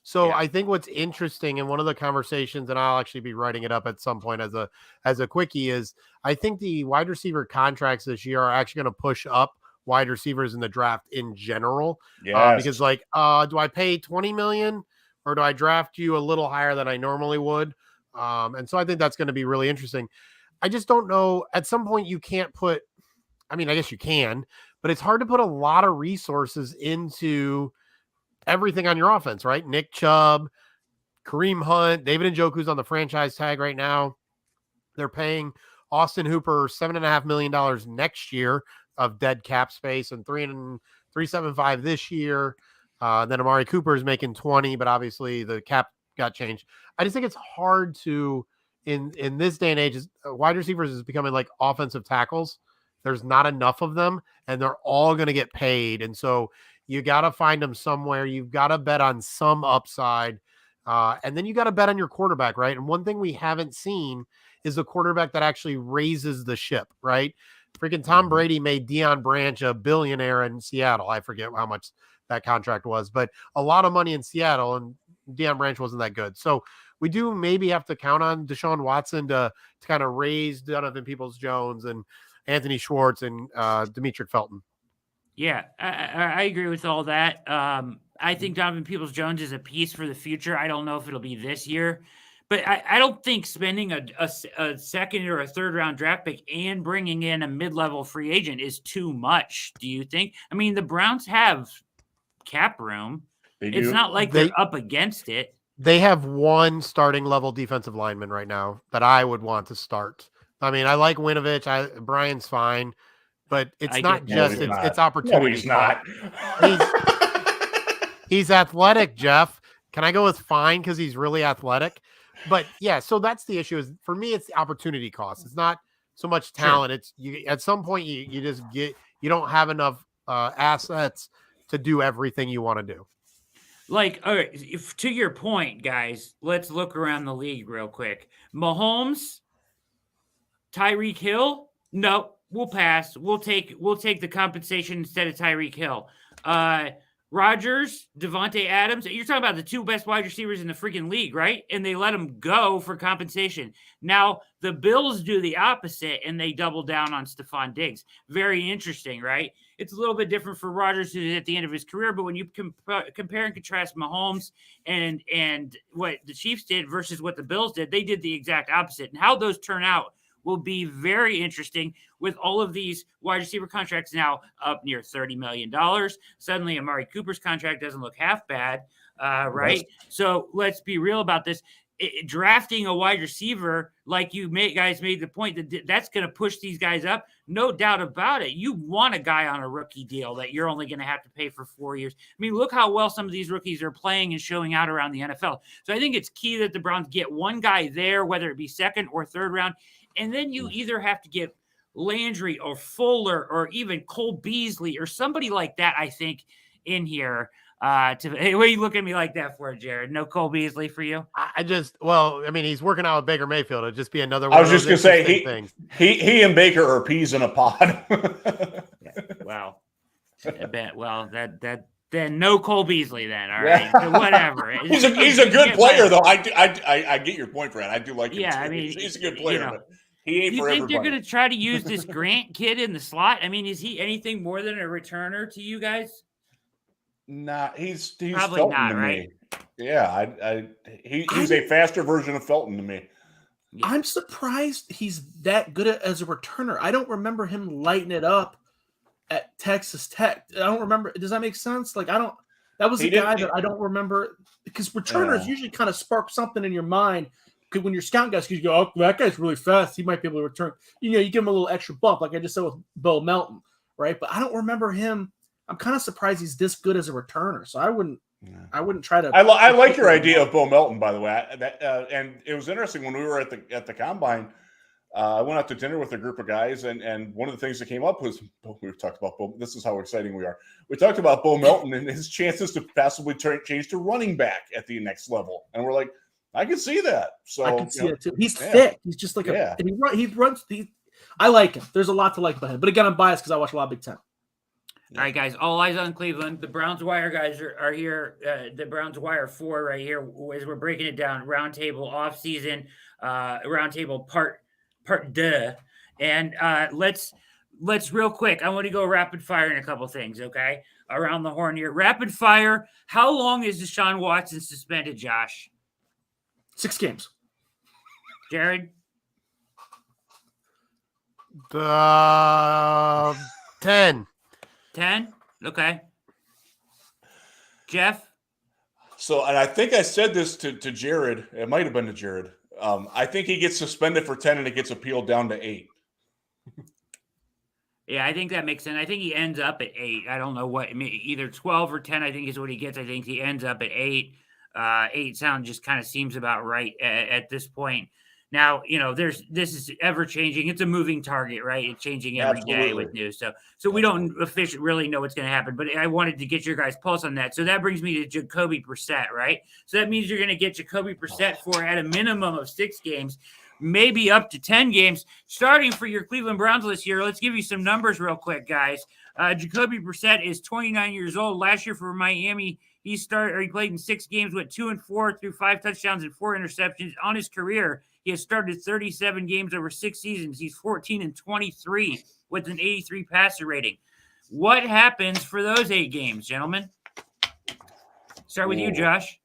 So I think what's interesting, and one of the conversations, and I'll actually be writing it up at some point as a quickie, is I think the wide receiver contracts this year are actually going to push up wide receivers in the draft in general. Because do I pay $20 million or do I draft you a little higher than I normally would? And so I think that's going to be really interesting. I just don't know. At some point you can't put, I guess you can, but it's hard to put a lot of resources into everything on your offense, right? Nick Chubb, Kareem Hunt, David Njoku's on the franchise tag right now. They're paying Austin Hooper $7.5 million next year of dead cap space and $3.75 this year. Then Amari Cooper is making 20, but obviously the cap got changed. I just think it's hard to, in this day and age, wide receivers is becoming like offensive tackles. There's not enough of them, and they're all going to get paid. And so you got to find them somewhere. You've got to bet on some upside. And then you got to bet on your quarterback, right? And one thing we haven't seen is a quarterback that actually raises the ship, right? Freaking Tom Brady made Deion Branch a billionaire in Seattle. I forget how much that contract was, but a lot of money in Seattle, and Deion Branch wasn't that good. So we do maybe have to count on Deshaun Watson to kind of raise Donovan Peoples-Jones and Anthony Schwartz and Demetric Felton. Yeah, I agree with all that. I think Donovan Peoples-Jones is a piece for the future. I don't know if it'll be this year, but I don't think spending a second or a third round draft pick and bringing in a mid-level free agent is too much. Do you think? I mean, the Browns have cap room. It's not like they're up against it. They have one starting level defensive lineman right now that I would want to start. I mean, I like Winovich. Brian's fine, but it's not just it's opportunity. No, he's not. He's athletic, Jeff. Can I go with fine because he's really athletic? But yeah, so that's the issue. Is for me, it's the opportunity cost. It's not so much talent. Sure. It's you. At some point, you just you don't have enough assets to do everything you want to do. Like, all right, to your point, guys, let's look around the league real quick. Mahomes, Tyreek Hill, no, we'll pass. We'll take the compensation instead of Tyreek Hill. Rodgers, Devontae Adams, you're talking about the two best wide receivers in the freaking league, right? And they let them go for compensation. Now, the Bills do the opposite, and they double down on Stephon Diggs. Very interesting, right? It's a little bit different for Rodgers, who's at the end of his career, but when you compare and contrast Mahomes and what the Chiefs did versus what the Bills did, they did the exact opposite. And how those turn out will be very interesting with all of these wide receiver contracts now up near $30 million. Suddenly, Amari Cooper's contract doesn't look half bad, right? So let's be real about this. Drafting a wide receiver, like you guys made the point that's going to push these guys up. No doubt about it. You want a guy on a rookie deal that you're only going to have to pay for 4 years. I mean, look how well some of these rookies are playing and showing out around the NFL. So I think it's key that the Browns get one guy there, whether it be second or third round. And then you either have to get Landry or Fuller or even Cole Beasley or somebody like that, I think, in here. Hey, what are you looking at me like that for, Jared? No Cole Beasley for you? I mean, he's working out with Baker Mayfield. It'd just be another one. I was just going to say, he and Baker are peas in a pod. Yeah, wow. I bet. Well, then no Cole Beasley then. All right. So whatever. he's a good player, though. I get your point, Brad. I do like him. Yeah, too. I mean, he's a good player, but he ain't for everybody. Do you think they're going to try to use this Grant kid in the slot? I mean, is he anything more than a returner to you guys? Nah, he's probably Felton not, to right? me. Yeah, he's a faster version of Felton to me. Yeah. I'm surprised he's that good as a returner. I don't remember him lighting it up at Texas Tech. I don't remember. Does that make sense? Like, that was a guy that I don't remember, because returners usually kind of spark something in your mind. Because when you're scouting guys, you go, oh, that guy's really fast. He might be able to return. You give him a little extra bump, like I just said with Bo Melton, right? But I don't remember him. I'm kind of surprised he's this good as a returner. So I wouldn't try to. I like your idea of Bo Melton, by the way. And it was interesting when we were at the combine. I went out to dinner with a group of guys, and one of the things that came up was we talked about Bo. This is how exciting we are. We talked about Bo Melton and his chances to possibly change to running back at the next level, and we're like, I can see that. So I can see it too. He's thick. He's just like he runs. I like him. There's a lot to like about him, but again, I'm biased because I watch a lot of Big Ten. All right, guys, all eyes on Cleveland. The Browns Wire guys are here. The Browns Wire 4 right here as we're breaking it down. Roundtable offseason, roundtable part deux. And let's real quick. I want to go rapid fire in a couple things, okay? Around the horn here. Rapid fire. How long is Deshaun Watson suspended, Josh? 6 games. Jared? 10. 10? Okay. Jeff? So, and I think I said this to Jared. It might have been to Jared. I think he gets suspended for 10 and it gets appealed down to 8. Yeah, I think that makes sense. I think he ends up at 8. I don't know what, either 12 or 10, I think is what he gets. I think he ends up at 8. 8 sound just kind of seems about right at this point. Now, this is ever changing. It's a moving target, right? It's changing every day with news. So we don't officially really know what's going to happen, but I wanted to get your guys' pulse on that. So that brings me to Jacoby Brissett, right? So that means you're going to get Jacoby Brissett for at a minimum of 6 games. maybe up to 10 games. Starting for your Cleveland Browns list here, let's give you some numbers real quick, guys. Jacoby Brissett is 29 years old. Last year for Miami, he played in 6 games, went 2-4 through 5 touchdowns and 4 interceptions. On his career, he has started 37 games over 6 seasons. He's 14-23 with an 83 passer rating. What happens for those 8 games, gentlemen? Start with you, Josh.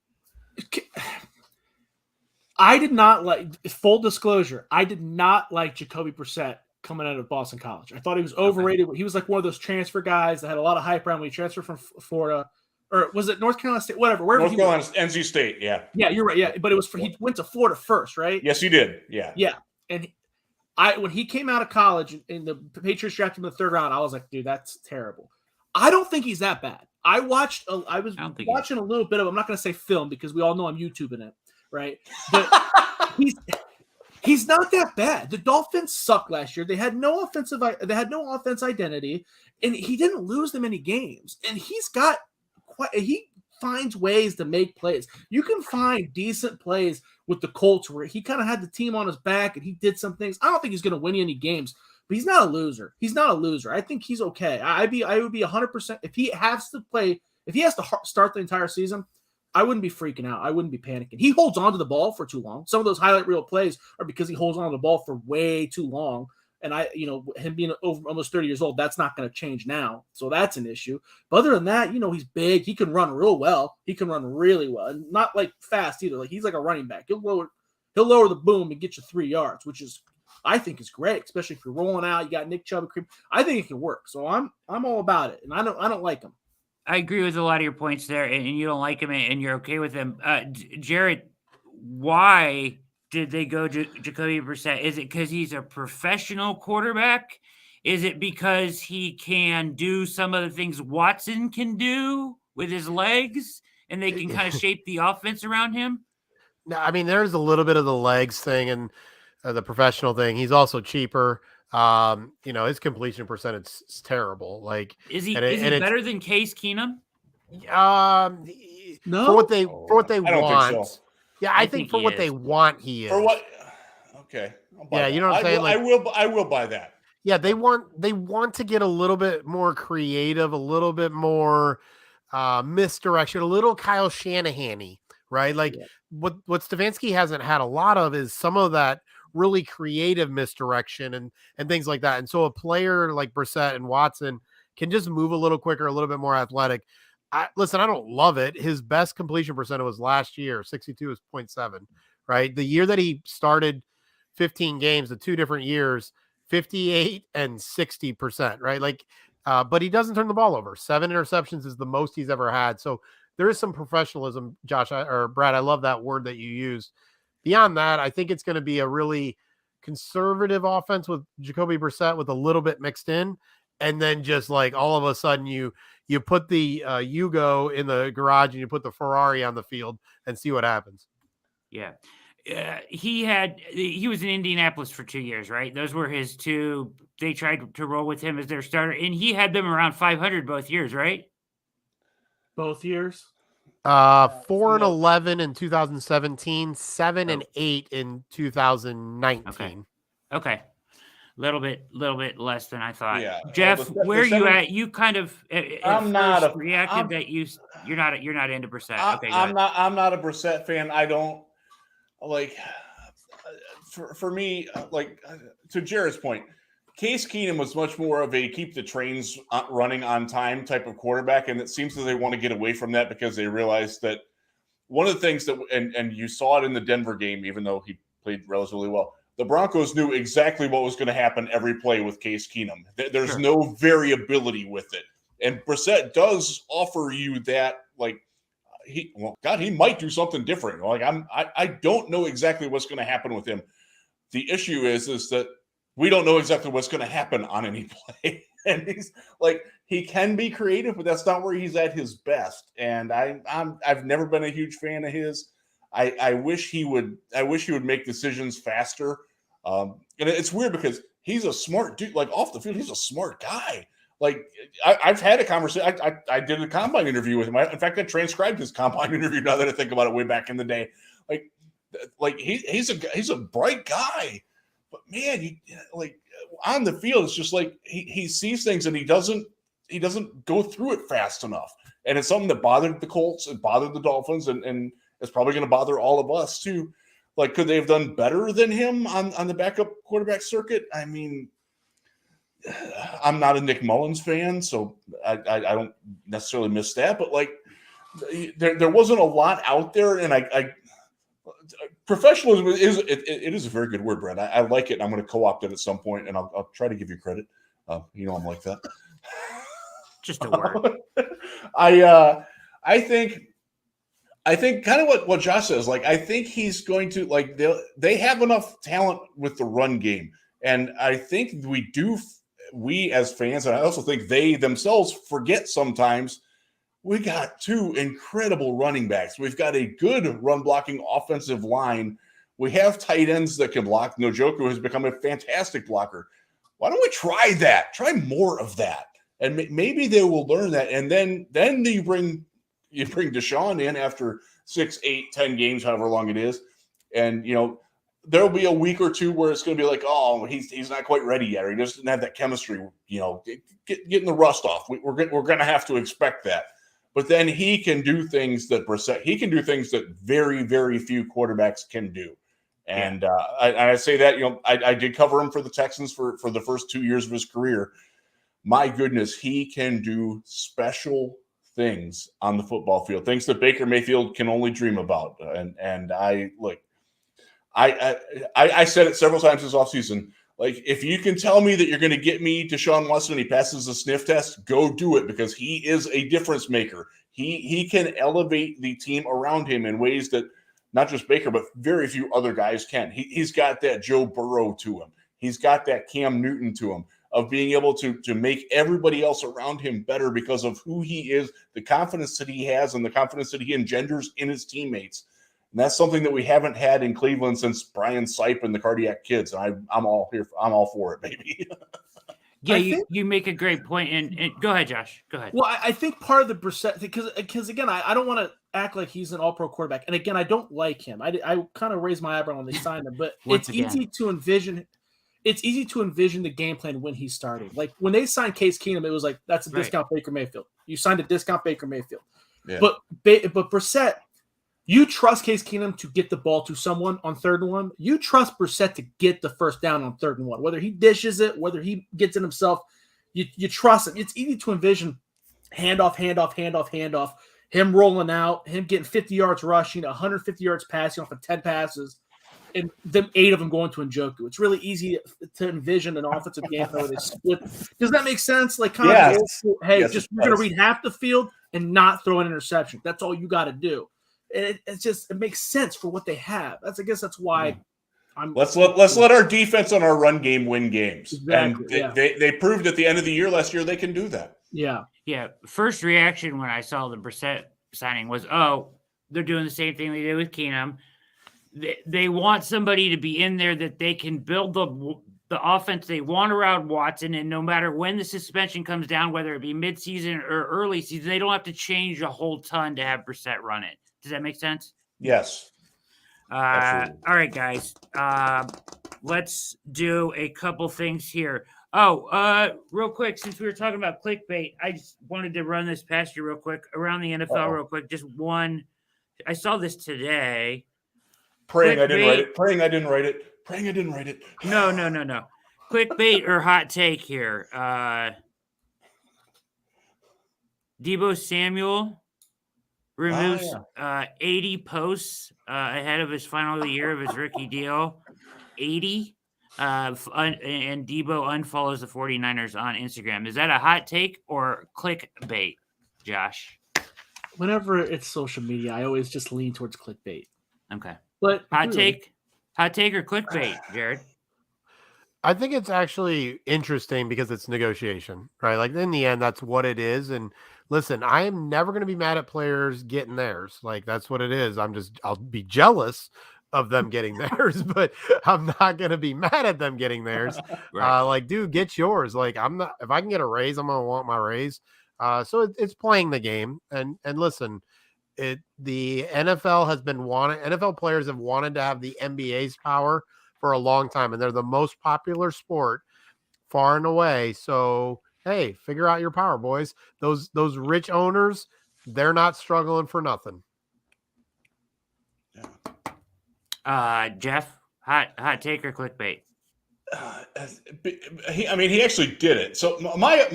I did not like, full disclosure, I did not like Jacoby Brissett coming out of Boston College. I thought he was overrated. Okay. He was like one of those transfer guys that had a lot of hype around when he transferred from Florida. Or was it North Carolina State? Whatever. North Carolina, NC State, yeah. Yeah, you're right. Yeah, but it was he went to Florida first, right? Yes, he did. Yeah. Yeah. And when he came out of college and the Patriots drafted him in the 3rd round, I was like, dude, that's terrible. I don't think he's that bad. I was watching a little bit of, I'm not going to say film because we all know I'm YouTubing it, right? But he's not that bad. The Dolphins sucked last year. They had no offense identity, and he didn't lose them any games. And he finds ways to make plays. You can find decent plays with the Colts where he kind of had the team on his back and he did some things. I don't think he's going to win any games, but he's not a loser. I think he's okay. I would be 100% if he has to start the entire season. I wouldn't be freaking out. I wouldn't be panicking. He holds on to the ball for too long. Some of those highlight reel plays are because he holds on to the ball for way too long. And him being over almost 30 years old, that's not going to change now. So that's an issue. But other than that, he's big. He can run real well. He can run really well. And not like fast either. Like he's like a running back. He'll lower the boom and get you 3 yards, which is, I think, is great, especially if you're rolling out. You got Nick Chubb. I think it can work. So I'm all about it. And I don't like him. I agree with a lot of your points there, and you don't like him, and you're okay with him. Jared, why did they go Jacoby Brissett? Is it because he's a professional quarterback? Is it because he can do some of the things Watson can do with his legs, and they can kind of shape the offense around him? No, I mean, there's a little bit of the legs thing and the professional thing. He's also cheaper. His completion percentage is terrible. Like, is he better than Case Keenum? No, for what they I don't want. think so. Yeah, I think for what they want, he is. For what? Okay. Yeah, you know what I'm saying? I will buy that. Yeah, they want to get a little bit more creative, a little bit more misdirection, a little Kyle Shanahan-y, right? Like what Stefanski hasn't had a lot of is some of that really creative misdirection and things like that. And so a player like Brissett and Watson can just move a little quicker, a little bit more athletic. Listen, I don't love it. His best completion percentage was last year, 62.7, right? The year that he started 15 games, the 2 different years, 58 and 60%, right? Like, but he doesn't turn the ball over. 7 interceptions is the most he's ever had. So there is some professionalism, Josh, or Brad. I love that word that you used. Beyond that, I think it's going to be a really conservative offense with Jacoby Brissett with a little bit mixed in. And then just like all of a sudden you put the Yugo in the garage and you put the Ferrari on the field and see what happens. Yeah. He was in Indianapolis for 2 years, right? Those were his 2. They tried to roll with him as their starter, and he had them around 500 both years, right? Both years. 4-11 in 2017, 7-8 in 2019. Okay. Little bit less than I thought. Yeah. Jeff, where are you at? You kind of reacted that you're not into Brissett. Okay, I'm not a Brissett fan. I don't like. For me, like to Jared's point, Case Keenum was much more of a keep the trains running on time type of quarterback, and it seems that they want to get away from that because they realize that one of the things that and you saw it in the Denver game, even though he played relatively well. The Broncos knew exactly what was going to happen every play with Case Keenum. There's no variability with it. And Brissett does offer you that, like, he might do something different. Like, I don't know exactly what's going to happen with him. The issue is that we don't know exactly what's going to happen on any play. And he's like, he can be creative, but that's not where he's at his best. And I've never been a huge fan of his. I wish he would make decisions faster. And it's weird because he's a smart dude. Like off the field, he's a smart guy. Like I've had a conversation. I did a combine interview with him. In fact, I transcribed his combine interview. Now that I think about it, way back in the day, like like he's a bright guy, but man, like on the field, it's just like he sees things and he doesn't go through it fast enough. And it's something that bothered the Colts, it bothered the Dolphins, and it's probably going to bother all of us too. Like, could they have done better than him on the backup quarterback circuit? I mean, I'm not a Nick Mullins fan, so I don't necessarily miss that. But like, there wasn't a lot out there, and I professionalism is a very good word, Brent. I like it. And I'm going to co-opt it at some point, and I'll try to give you credit. You know, I'm like that. Just a word. I think kind of what Josh says. Like, I think he's going to like they have enough talent with the run game, and I think we as fans, and I also think they themselves forget sometimes. We got two incredible running backs. We've got a good run blocking offensive line. We have tight ends that can block. Njoku has become a fantastic blocker. Why don't we try that? Try more of that. And maybe they will learn that. And then you bring Deshaun in after 6, 8, 10 games, however long it is. And, you know, there'll be a week or two where it's going to be like, oh, he's not quite ready yet, or he doesn't have that chemistry, you know, getting the rust off. We're going to have to expect that. But then he can do things that very, very few quarterbacks can do. And I say that, you know, I did cover him for the Texans for the first 2 years of his career. My goodness, he can do special things on the football field, things that Baker Mayfield can only dream about. And I said it several times this offseason. Like, if you can tell me that you're going to get me Deshaun Watson and he passes the sniff test, go do it, because he is a difference maker. He can elevate the team around him in ways that not just Baker, but very few other guys can. He's got that Joe Burrow to him. He's got that Cam Newton to him, of being able to make everybody else around him better because of who he is, the confidence that he has, and the confidence that he engenders in his teammates. And that's something that we haven't had in Cleveland since Brian Sipe and the Cardiac Kids. And I'm all here. I'm all for it, baby. Yeah, you make a great point. And go ahead, Josh. Go ahead. Well, I think part of the Brissett, because again, I don't want to act like he's an all-pro quarterback. And again, I don't like him. I kind of raised my eyebrow when they signed him. But easy to envision. It's easy to envision the game plan when he started. Like, when they signed Case Keenum, it was like, that's a discount Baker Mayfield. You signed a discount Baker Mayfield. Yeah. But Brissett, you trust Case Keenum to get the ball to someone on 3rd and 1. You trust Brissett to get the first down on 3rd and 1. Whether he dishes it, whether he gets it himself, you trust him. It's easy to envision handoff, him rolling out, him getting 50 yards rushing, 150 yards passing off of 10 passes, and them 8 of them going to Njoku. It's really easy to envision an offensive game where they split. Does that make sense? Like, kind of, hey, yes, just we're going to read half the field and not throw an interception. That's all you got to do. And it makes sense for what they have. I guess that's why let's let our defense and our run game win games. Exactly, and they proved at the end of the year last year they can do that. Yeah. Yeah. First reaction when I saw the Brissett signing was, oh, they're doing the same thing they did with Keenum. They want somebody to be in there that they can build the offense they want around Watson, and no matter when the suspension comes down, whether it be midseason or early season, they don't have to change a whole ton to have Brissett run it. Does that make sense? Yes. All right, guys. Let's do a couple things here. Oh, real quick, since we were talking about clickbait, I just wanted to run this past you real quick around the NFL real quick. Just one. I saw this today. Praying I didn't write it. No. Clickbait or hot take here. Deebo Samuel removes 80 posts ahead of his final year of his rookie deal. 80. And Deebo unfollows the 49ers on Instagram. Is that a hot take or clickbait, Josh? Whenever it's social media, I always just lean towards clickbait. Okay. But hot take or clickbait, Jared? I think it's actually interesting because it's negotiation, right? Like, in the end, that's what it is. And listen, I am never going to be mad at players getting theirs. Like, that's what it is. I'll be jealous of them getting theirs, but I'm not going to be mad at them getting theirs. Right. Like, dude, get yours. Like, if I can get a raise, I'm going to want my raise. So it's playing the game. And listen, The NFL has been NFL players have wanted to have the NBA's power for a long time, and they're the most popular sport far and away. So, hey, figure out your power, boys. Those rich owners, they're not struggling for nothing. Jeff, hot take or clickbait? He actually did it. So my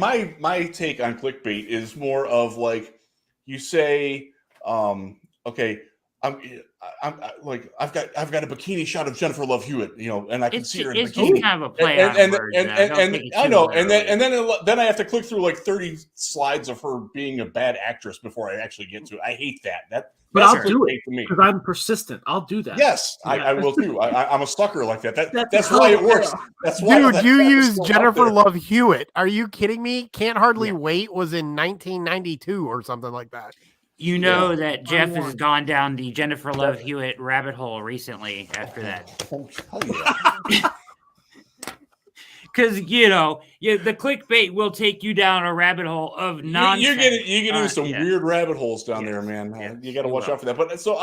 take on clickbait is more of like you say, okay, I'm like I've got a bikini shot of Jennifer Love Hewitt, and I can see her in a It's bikini. just kind of a play on words. And I know, and then I have to click through like 30 slides of her being a bad actress before I actually get to it. I hate that. But That's I'll do clickbait it to me. because I'm persistent. I'll do that. Yes, Yeah. I will too. I'm a sucker like that. That's That's why it how- works. That's why. Dude, that you is used still out Jennifer there. Love Hewitt. Are you kidding me? Can't Hardly Yeah. Wait was in 1992 or something like that. You know Yeah. that Jeff has One. gone down the Jennifer Love Hewitt rabbit hole recently after that. Oh, hell yeah. Because, the clickbait will take you down a rabbit hole of nonsense. You're getting some yeah. weird rabbit holes down there, Yes, man. yes, You got to you watch will. out for that. But so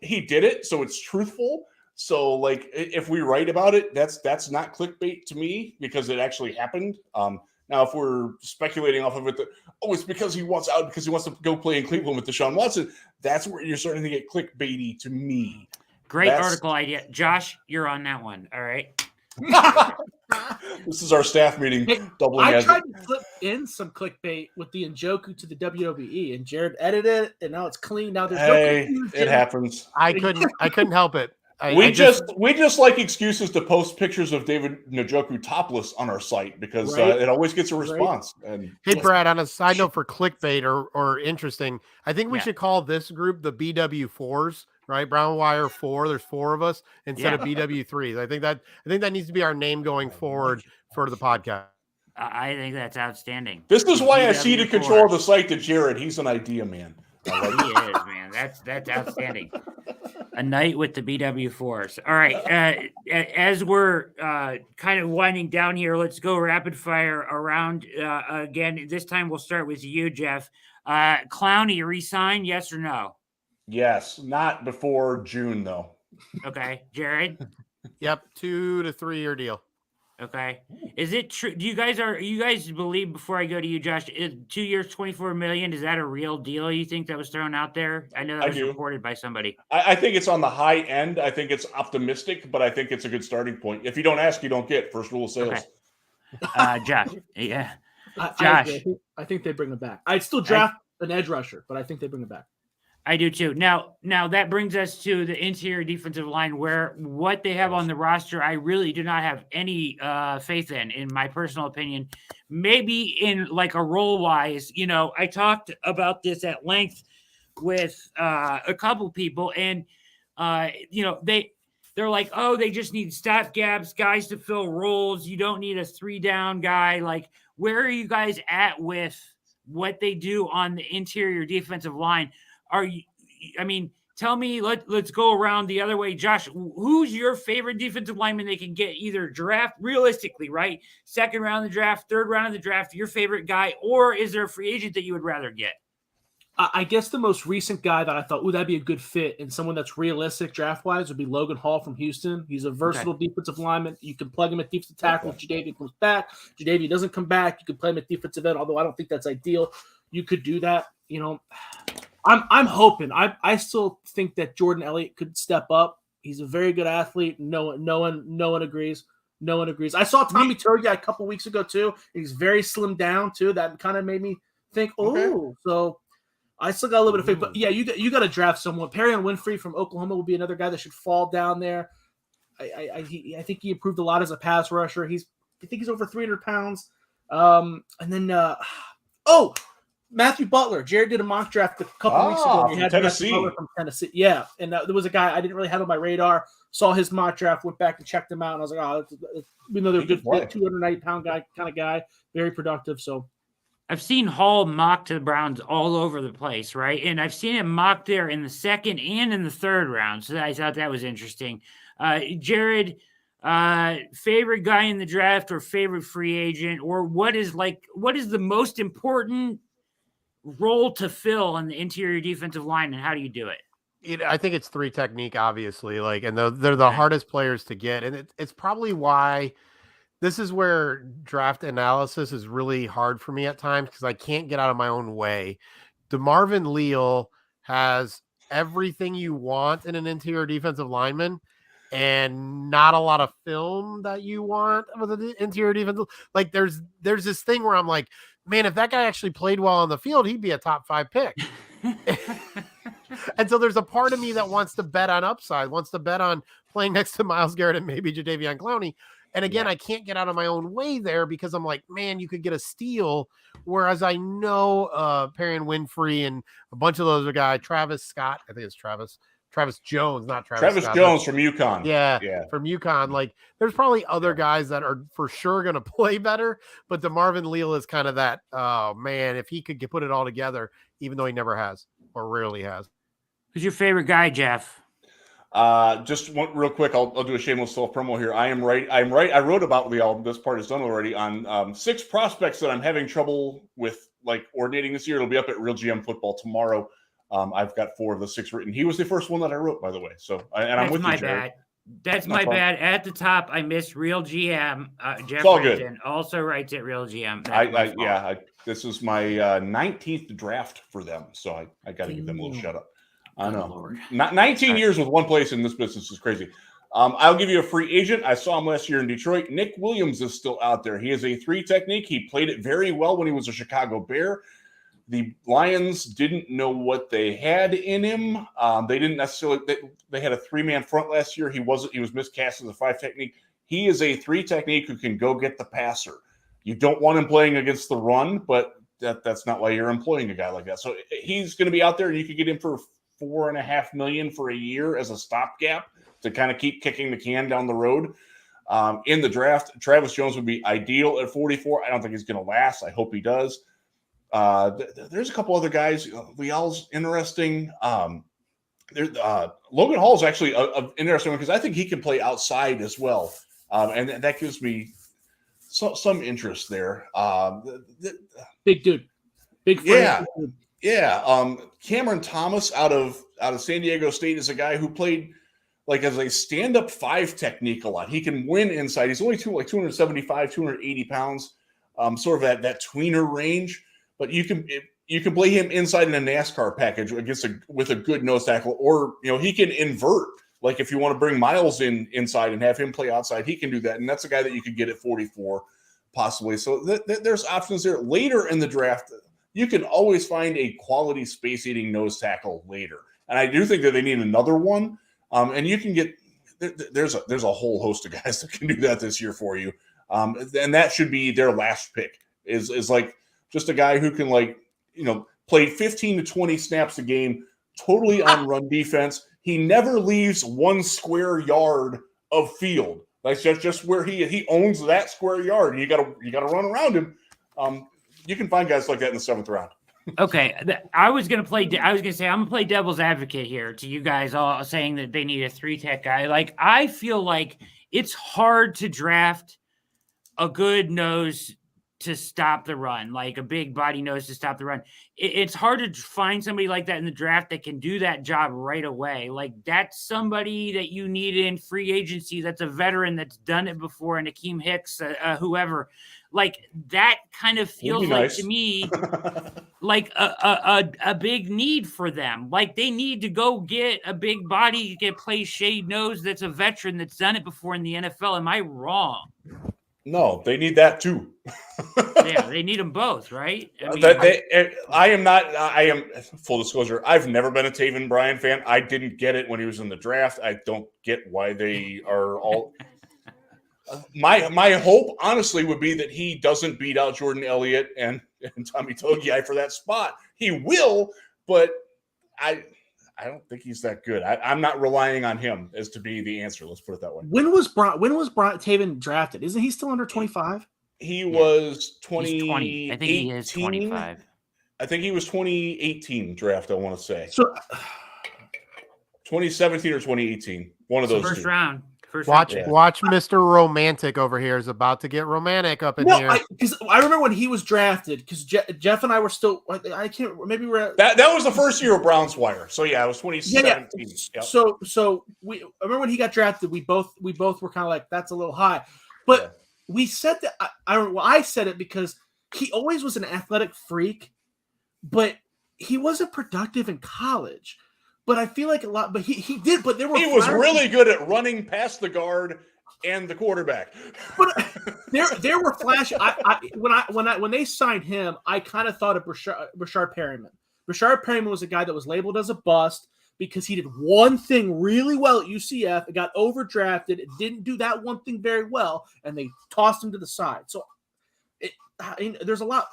he did it, so it's truthful. So like, if we write about it, that's not clickbait to me because it actually happened. Now, if we're speculating off of it, that it's because he wants out because he wants to go play in Cleveland with Deshaun Watson. That's where you're starting to get clickbaity to me. Great That's- article idea. Josh, you're on that one. All right. This is our staff meeting. Hey, Doubling I as tried to flip in some clickbait with the Njoku to the WWE, and Jared edited it, and now it's clean. Now there's no hey, confusion. it happens. I couldn't help it. We just like excuses to post pictures of David Njoku topless on our site because Right. it always gets a Right. response. And Hey, Brad, on a side note for clickbait or interesting, I think we Yeah. should call this group the BW4s, right? Brown Wire 4. There's 4 of us instead of BW3s. I think that needs to be our name going forward for the podcast. I think that's outstanding. this is why I ceded BW4. control of the site to Jared. He's an idea man. He is, man. That's outstanding. A night with the BW4s. All right. As we're kind of winding down here, let's go rapid fire around again. This time we'll start with you, Jeff. Clowney resign, yes or no? Yes, not before June though. Okay. Jared? Yep, 2 to 3 year deal. Okay. Is it true? You guys believe, before I go to you, Josh, 2 years, 24 million? Is that a real deal? You think that was thrown out there? I know that I was do. reported by somebody. I think it's on the high end. I think it's optimistic, but I think it's a good starting point. If you don't ask, you don't get. First rule of sales. Okay. Josh. Yeah. I Josh. agree. I think they bring him back. I'd still draft an edge rusher, but I think they bring him back. I do too. Now that brings us to the interior defensive line, where what they have on the roster, I really do not have any faith in my personal opinion. Maybe in like a role wise, I talked about this at length with a couple people, and they're like, oh, they just need stopgaps, guys to fill roles. You don't need a 3-down guy. Like, where are you guys at with what they do on the interior defensive line? Tell me, let's go around the other way. Josh, who's your favorite defensive lineman they can get either draft realistically, right? Second round of the draft, third round of the draft, your favorite guy, or is there a free agent that you would rather get? I guess the most recent guy that I thought, that'd be a good fit and someone that's realistic draft-wise would be Logan Hall from Houston. He's a versatile defensive lineman. You can plug him at defensive tackle if Jadeveon comes back. Jadeveon doesn't come back, you can play him at defensive end, although I don't think that's ideal. You could do that. I'm hoping. I still think that Jordan Elliott could step up. He's a very good athlete. No one agrees. No one agrees. I saw Tommy Togiai a couple weeks ago too. He's very slimmed down too. That kind of made me think, so I still got a little bit of faith. But yeah, you got to draft someone. Perrion Winfrey from Oklahoma will be another guy that should fall down there. I think he improved a lot as a pass rusher. I think he's over 300 pounds. And then Matthew Butler. Jared did a mock draft a couple weeks ago. From Tennessee. Matthew Butler from Tennessee. Yeah, and there was a guy I didn't really have on my radar. Saw his mock draft, went back and checked him out, and I was like, we know they're a good fit, 290-pound guy kind of guy, very productive. So I've seen Hall mocked to the Browns all over the place, right? And I've seen him mocked there in the second and in the third round. So I thought that was interesting. Jared, favorite guy in the draft or favorite free agent, or what is the most important role to fill on the interior defensive line, and how do you do it? I think it's 3 technique, obviously, and they're the hardest players to get. And it's probably why this is where draft analysis is really hard for me at times, because I can't get out of my own way. DeMarvin Leal has everything you want in an interior defensive lineman and not a lot of film that you want with an interior defensive. Like there's this thing where I'm like, man, if that guy actually played well on the field, he'd be a top 5 pick. And so there's a part of me that wants to bet on upside, wants to bet on playing next to Myles Garrett and maybe Jadeveon Clowney. And again, I can't get out of my own way there, because I'm like, man, you could get a steal. Whereas I know Perrion Winfrey and a bunch of those are guys, Travis Scott, I think it's Travis Jones, not Travis Scott, Jones from UConn. Yeah, from UConn. Like, there's probably other guys that are for sure going to play better, but DeMarvin Leal is kind of that, oh man, if he could put it all together, even though he never has or rarely has. Who's your favorite guy, Jeff? Just one real quick. I'll do a shameless self promo here. I'm right. I wrote about Leal. This part is done already on 6 prospects that I'm having trouble with, like, coordinating this year. It'll be up at Real GM Football tomorrow. I've got 4 of the 6 written. He was the first one that I wrote, by the way. So, I'm with you, Jared. That's my bad. At the top, I missed Real GM. Jeff Rigdon also writes at Real GM. This is my 19th draft for them, so I got to give them a little shout out. I know. Lord. 19 years with one place in this business is crazy. I'll give you a free agent. I saw him last year in Detroit. Nick Williams is still out there. He is a 3 technique. He played it very well when he was a Chicago Bear. The Lions didn't know what they had in him. They didn't necessarily. They had a 3-man front last year. He was miscast as a 5 technique. He is a 3 technique who can go get the passer. You don't want him playing against the run, but that's not why you're employing a guy like that. So he's going to be out there, and you could get him for $4.5 million for a year as a stopgap to kind of keep kicking the can down the road. In the draft, Travis Jones would be ideal at 44. I don't think he's going to last. I hope he does. There's a couple other guys. Leal's interesting. Logan Hall is actually an interesting one, because I think he can play outside as well. And that gives me some interest there. Big dude. Big yeah. Dude. Yeah. Cameron Thomas out of San Diego State is a guy who played like as a stand-up 5 technique a lot. He can win inside. He's only 275, 280 pounds, sort of that tweener range. But you can play him inside in a NASCAR package with a good nose tackle, or he can invert. Like if you want to bring Myles inside and have him play outside, he can do that, and that's a guy that you could get at 44 possibly. So there's options there. Later in the draft, you can always find a quality space-eating nose tackle later, and I do think that they need another one. And you can get there's a whole host of guys that can do that this year for you, and that should be their last pick. Is like just a guy who can play 15 to 20 snaps a game, totally on run defense. He never leaves 1 square yard of field. That's just where he owns that square yard. And you gotta run around him. You can find guys like that in the 7th round. Okay, I was gonna say I'm gonna play devil's advocate here to you guys all saying that they need a 3 tech guy. Like, I feel like it's hard to draft a good nose to stop the run, like a big body nose to stop the run. It's hard to find somebody like that in the draft that can do that job right away. Like, that's somebody that you need in free agency. That's a veteran that's done it before, and Akeem Hicks, whoever. Like, that kind of feels like to me like a big need for them. Like, they need to go get a big body, play shade nose that's a veteran that's done it before in the NFL. Am I wrong? No, they need that too. Yeah, they need them both, right? I am full disclosure. I've never been a Taven Bryan fan. I didn't get it when he was in the draft. I don't get why they are all. My hope, honestly, would be that he doesn't beat out Jordan Elliott and Tommy Togiai for that spot. He will, but I don't think he's that good. I'm not relying on him as to be the answer. Let's put it that way. When was Taven drafted? Isn't he still under 25? He was 20. I think he is 25. I think he was 2018 draft, I want to say. So 2017 or 2018. One of those first two. round. First Watch, round pick. watch, Mr. Romantic over here is about to get romantic up in No, here. because I remember when he was drafted. Because Jeff and I were still. I can't. Maybe we're. That was the first year of Browns Wire. So yeah, it was 2017. Yep. So I remember when he got drafted. We both were kind of like, that's a little high, but we said that. I said it because he always was an athletic freak, but he wasn't productive in college. But I feel like a lot. But he did. But he was really good at running past the guard and the quarterback. But there were flashes. When they signed him, I kind of thought of Brashard Perryman. Brashard Perryman was a guy that was labeled as a bust because he did one thing really well at UCF. It got overdrafted. It didn't do that one thing very well, and they tossed him to the side. So there's a lot.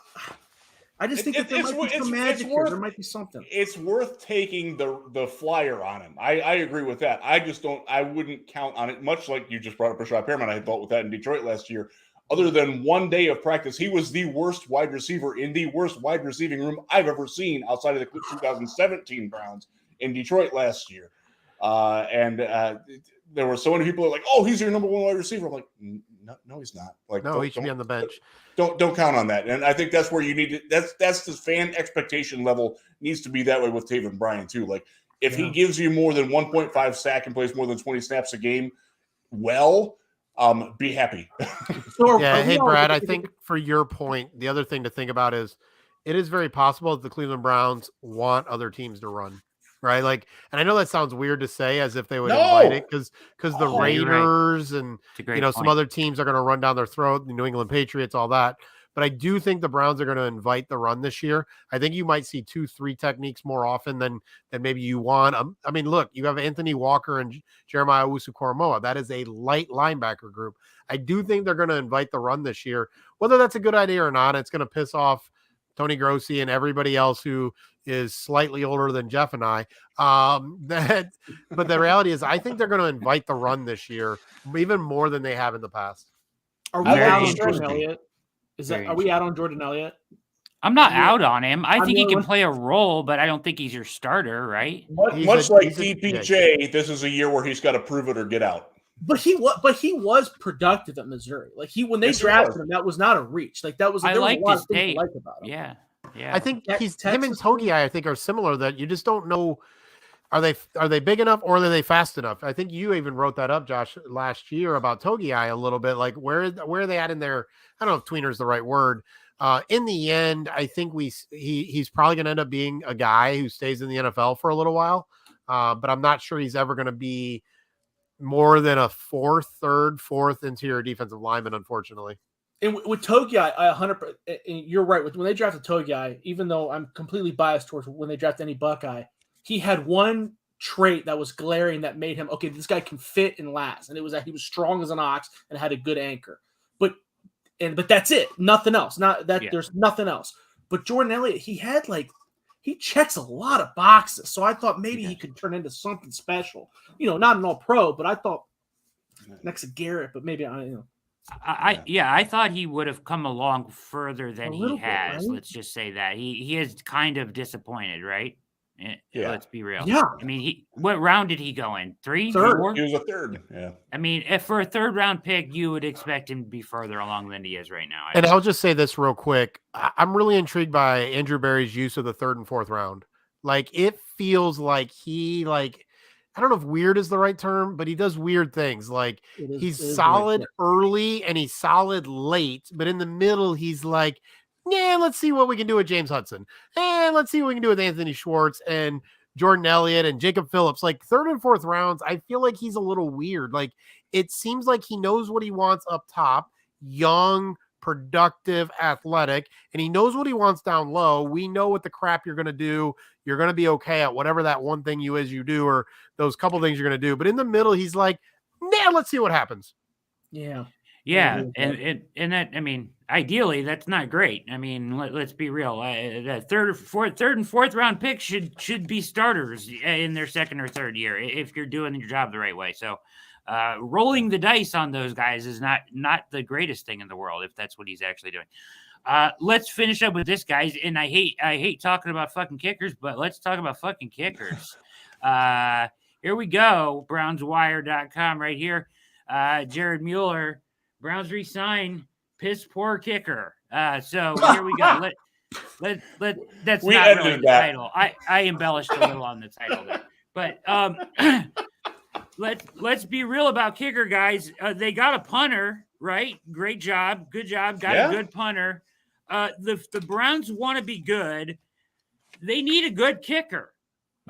I just think that there might be some magic here. There might be something. It's worth taking the flyer on him. I agree with that. I wouldn't count on it, much like you just brought up Brashard Perriman. I thought with that in Detroit last year. Other than one day of practice, he was the worst wide receiver in the worst wide receiving room I've ever seen outside of the 2017 Browns in Detroit last year. There were so many people that were like, oh, he's your number one wide receiver. I'm like, no, he's not. Like, no, he should be on the bench. Don't count on that. And I think that's where you need to. That's the fan expectation level needs to be that way with Taven Bryan too. Like if he gives you more than 1.5 sack and plays more than 20 snaps a game, be happy. Hey Brad, I think for your point, the other thing to think about is it is very possible that the Cleveland Browns want other teams to run. Right, like, and I know that sounds weird to say, as if they would invite it, because the Raiders and some other teams are going to run down their throat, the New England Patriots, all that. But I do think the Browns are going to invite the run this year. I think you might see 2-3 techniques more often than maybe you want. I mean, look, you have Anthony Walker and Jeremiah Owusu-Koramoah. That is a light linebacker group. I do think they're going to invite the run this year. Whether that's a good idea or not, it's going to piss off Tony Grossi and everybody else who is slightly older than Jeff and I. But the reality is, I think they're going to invite the run this year even more than they have in the past. Are we out on Jordan Elliott? Are we out on Jordan Elliott? I'm not out on him. I think he can play a role, but I don't think he's your starter, right? Much like DPJ, this is a year where he's got to prove it or get out. But he was productive at Missouri. Like when they drafted him, that was not a reach. Like that was. I like his tape. Like about him. Yeah. I think him and Togi, I think, are similar. That you just don't know. Are they big enough or are they fast enough? I think you even wrote that up, Josh, last year about Togi a little bit. Like where are they at in their? I don't know if tweener is the right word. In the end, I think he's probably going to end up being a guy who stays in the NFL for a little while. But I'm not sure he's ever going to be more than a third, fourth interior defensive lineman, unfortunately. And with Togi, I 100%. You're right. When they drafted Togi, even though I'm completely biased towards when they draft any Buckeye, he had one trait that was glaring that made him okay. This guy can fit and last, and it was that he was strong as an ox and had a good anchor. But that's it. Nothing else. Not that there's nothing else. But Jordan Elliott, he checks a lot of boxes. So I thought maybe he could turn into something special. Not an all-pro, but I thought next to Garrett, but maybe I thought he would have come along further than he has. Right? Let's just say that he is kind of disappointed, right? Yeah. Let's be real. Yeah. I mean, what round did he go in? 3, third. 4? He was a third. Yeah. I mean, if for a third round pick, you would expect him to be further along than he is right now. And I'll just say this real quick. I'm really intrigued by Andrew Berry's use of the 3rd and 4th round. Like it feels like I don't know if weird is the right term, but he does weird things. Like he's solid early and he's solid late, but in the middle, he's like, yeah, let's see what we can do with James Hudson. And let's see what we can do with Anthony Schwartz and Jordan Elliott and Jacob Phillips. Like 3rd and 4th rounds, I feel like he's a little weird. Like it seems like he knows what he wants up top, young, productive, athletic, and he knows what he wants down low. We know what the crap you're going to do. You're going to be okay at whatever that one thing you do, or those couple things you're going to do. But in the middle, he's like, nah, let's see what happens. Yeah. Yeah. And that, I mean, ideally that's not great. I mean, let's be real. That third and fourth round pick should be starters in their second or third year if you're doing your job the right way. So rolling the dice on those guys is not the greatest thing in the world if that's what he's actually doing. Let's finish up with this, guys. And I hate talking about fucking kickers, but let's talk about fucking kickers. Here we go. BrownsWire.com right here. Jared Mueller, Browns resign piss poor kicker. So here we go. That's We not really edited the that. title. I embellished a little on the title there, but let's be real about kicker, guys. They got a punter, right? Great job, good job. Got a good punter. The Browns want to be good. They need a good kicker.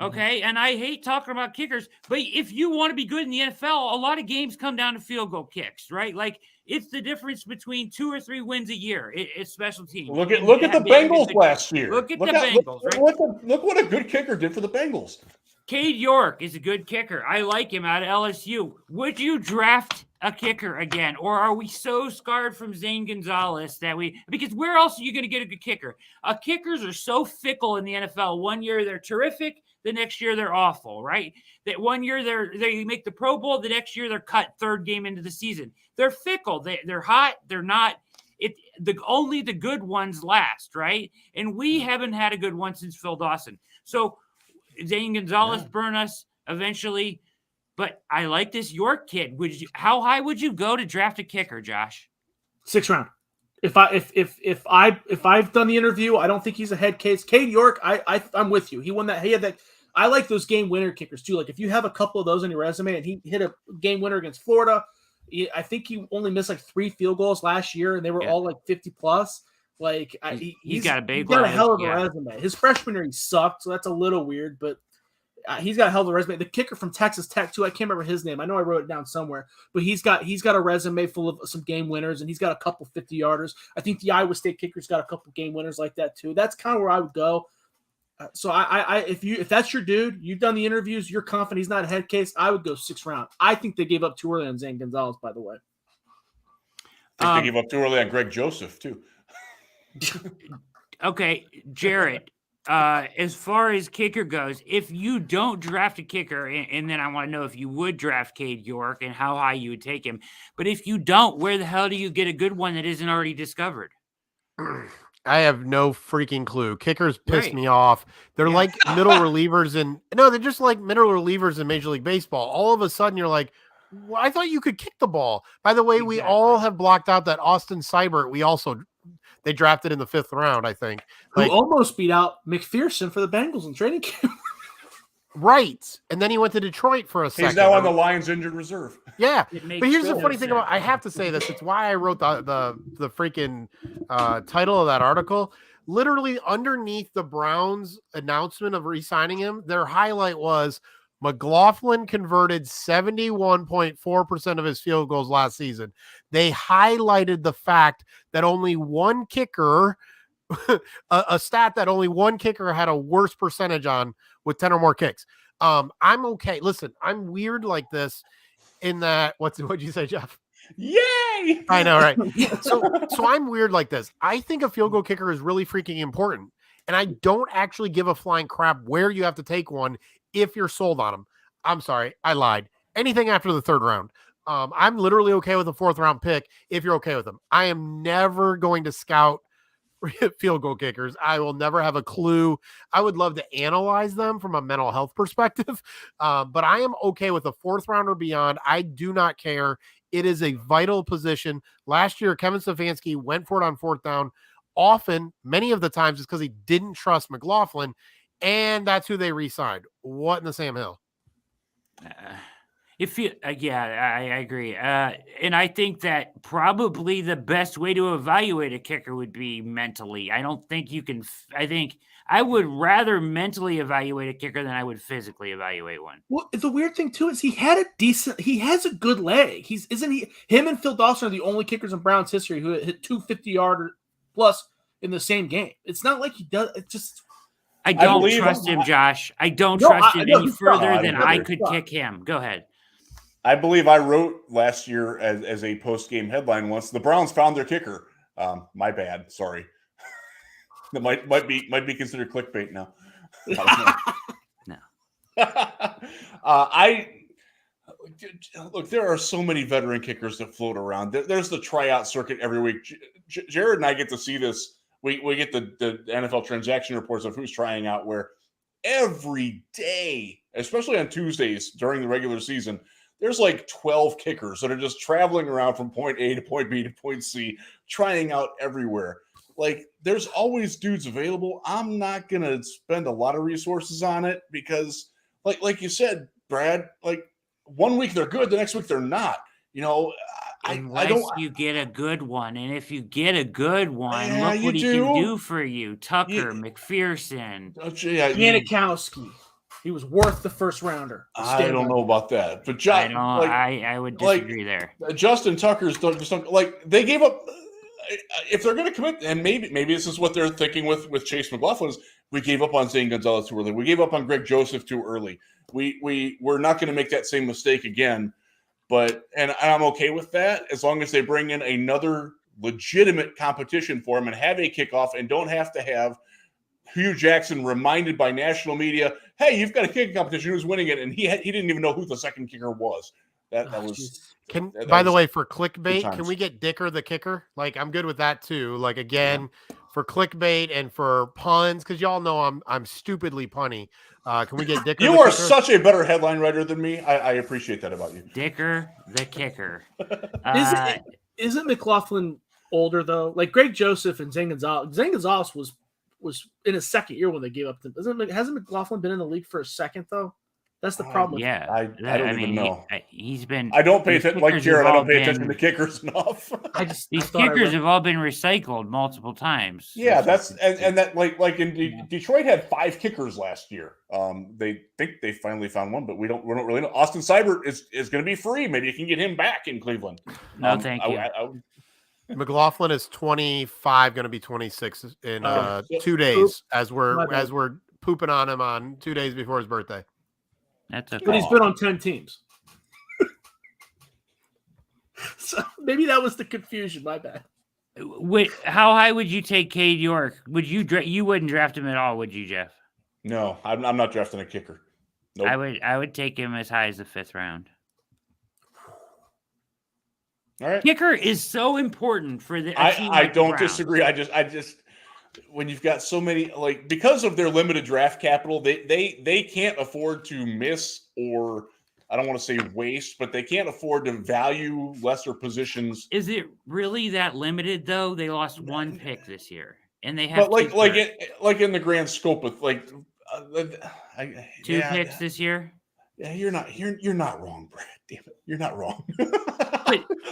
Okay. And I hate talking about kickers, but if you want to be good in the NFL, a lot of games come down to field goal kicks, right? Like it's the difference between 2 or 3 wins a year. It's special teams. Look at the Bengals last year. Look at the Bengals, right? Look what a good kicker did for the Bengals. Cade York is a good kicker. I like him out of LSU. Would you draft a kicker again? Or are we so scarred from Zane Gonzalez because where else are you going to get a good kicker? Kickers are so fickle in the NFL. One year they're terrific. The next year they're awful, right? That one year they make the Pro Bowl. The next year they're cut third game into the season. They're fickle. They're hot. They're not. Only the good ones last, right? And we haven't had a good one since Phil Dawson. So Zane Gonzalez burn us eventually. But I like this York kid. How high would you go to draft a kicker, Josh? 6th round. If I've done the interview, I don't think he's a head case. Cade York, I'm with you. He won that. He had that. I like those game winner kickers too. Like if you have a couple of those on your resume, and he hit a game winner against Florida, I think he only missed like 3 field goals last year, and they were all like 50 plus. Like he's got a big, he's got a hell of a resume. His freshman year he sucked, so that's a little weird, but he's got a hell of a resume. The kicker from Texas Tech too. I can't remember his name. I know I wrote it down somewhere, but he's got a resume full of some game winners, and he's got a couple 50-yarders. I think the Iowa State kicker's got a couple game winners like that too. That's kind of where I would go. So if that's your dude, you've done the interviews, you're confident he's not a head case, I would go 6th round. I think they gave up too early on Zane Gonzalez, by the way. I think they gave up too early on Greg Joseph too. Okay, Jarrett. As far as kicker goes, if you don't draft a kicker, and then I want to know if you would draft Cade York and how high you would take him. But if you don't, where the hell do you get a good one that isn't already discovered? I have no freaking clue. Kickers piss me off. They're like middle relievers they're just like middle relievers in Major League Baseball. All of a sudden you're like, well, I thought you could kick the ball. By the way, we all have blocked out that Austin Seibert. They drafted in the 5th round, I think. Who almost beat out McPherson for the Bengals in training camp. Right. And then he went to Detroit for a second. He's now on the Lions injured reserve. Yeah. But here's the funny thing about, I have to say this. It's why I wrote the freaking title of that article. Literally underneath the Browns announcement of re-signing him, their highlight was McLaughlin converted 71.4% of his field goals last season. They highlighted the fact that only one kicker, a stat that only one kicker had a worse percentage on with 10 or more kicks. I'm okay. Listen, I'm weird like this in that, what'd you say, Jeff? Yay! I know, right? So I'm weird like this. I think a field goal kicker is really freaking important. And I don't actually give a flying crap where you have to take one if you're sold on them. I'm sorry, I lied. Anything after the 3rd round. I'm literally okay with a 4th round pick if you're okay with them. I am never going to scout field goal kickers. I will never have a clue. I would love to analyze them from a mental health perspective, but I am okay with a 4th round or beyond. I do not care. It is a vital position. Last year, Kevin Stefanski went for it on 4th down. Often, many of the times, it's because he didn't trust McLaughlin, and that's who they re-signed. What in the Sam Hill? I agree. And I think that probably the best way to evaluate a kicker would be mentally. I don't think you can. I think I would rather mentally evaluate a kicker than I would physically evaluate one. Well, the weird thing too is he has a good leg. Him and Phil Dawson are the only kickers in Browns history who hit 250-yard plus in the same game. It's not like he does. It's just. I don't trust him, Josh. I don't trust him any further than I could kick him. Go ahead. I believe I wrote last year as a post-game headline once, the Browns found their kicker. My bad. Sorry. That might be considered clickbait now. No. Look, there are so many veteran kickers that float around. There's the tryout circuit every week. Jared and I get to see this. We get the NFL transaction reports of who's trying out, where every day, especially on Tuesdays during the regular season, there's like 12 kickers that are just traveling around from point A to point B to point C, trying out everywhere. Like, there's always dudes available. I'm not gonna spend a lot of resources on it because, like you said, Brad, like 1 week they're good, the next week they're not. You know, I Unless don't. you get a good one, and if you get a good one, Yeah, look you what he do. can do for you. Tucker, Yeah. McPherson. Yeah, Janikowski. He was worth the first rounder. I don't know about that, but I would disagree there. Justin Tucker's just don't like they gave up. If they're going to commit, and maybe this is what they're thinking with Chase McLaughlin, is we gave up on Zane Gonzalez too early. We gave up on Greg Joseph too early. We're not going to make that same mistake again. And I'm okay with that as long as they bring in another legitimate competition for him and have a kickoff and don't have to have Hugh Jackson reminded by national media, hey, you've got a kicking competition, who's winning it? And he didn't even know who the second kicker was. That was. By the way, for clickbait, can we get Dicker the kicker? Like, I'm good with that too. Like, again, for clickbait and for puns, because y'all know I'm stupidly punny. Can we get Dicker? You are such a better headline writer than me. I appreciate that about you. Dicker the kicker. Isn't McLaughlin older though? Like Greg Joseph and Zane Gonzalez. Zane Gonzalez was in his second year when they gave up. Hasn't McLaughlin been in the league for a second though? That's the problem. Yeah, I don't even know. He's been. I don't pay attention, like Jared. I don't pay attention to kickers enough. These kickers have all been recycled multiple times. Yeah, that's and that like in Detroit had 5 kickers last year. They think they finally found one, but we don't really know. Austin Seibert is going to be free. Maybe you can get him back in Cleveland. No, thank you. McLaughlin is 25, going to be 26 in 2 days as we're pooping on him on 2 days before his birthday. That's okay. But he's been on 10 teams. So maybe that was the confusion. My bad. How high would you take Cade York? Would you wouldn't draft him at all, would you, Jeff? No, I'm not drafting a kicker. Nope. I would take him as high as the 5th round. All right. Kicker is so important for the. I don't disagree. I just when you've got so many, like, because of their limited draft capital, they can't afford to miss, or I don't want to say waste, but they can't afford to value lesser positions. Is it really that limited though? They lost 1 pick this year, and they have. But like in the grand scope of 2 picks this year. Yeah, you're not wrong, Brad. Damn it, you're not wrong.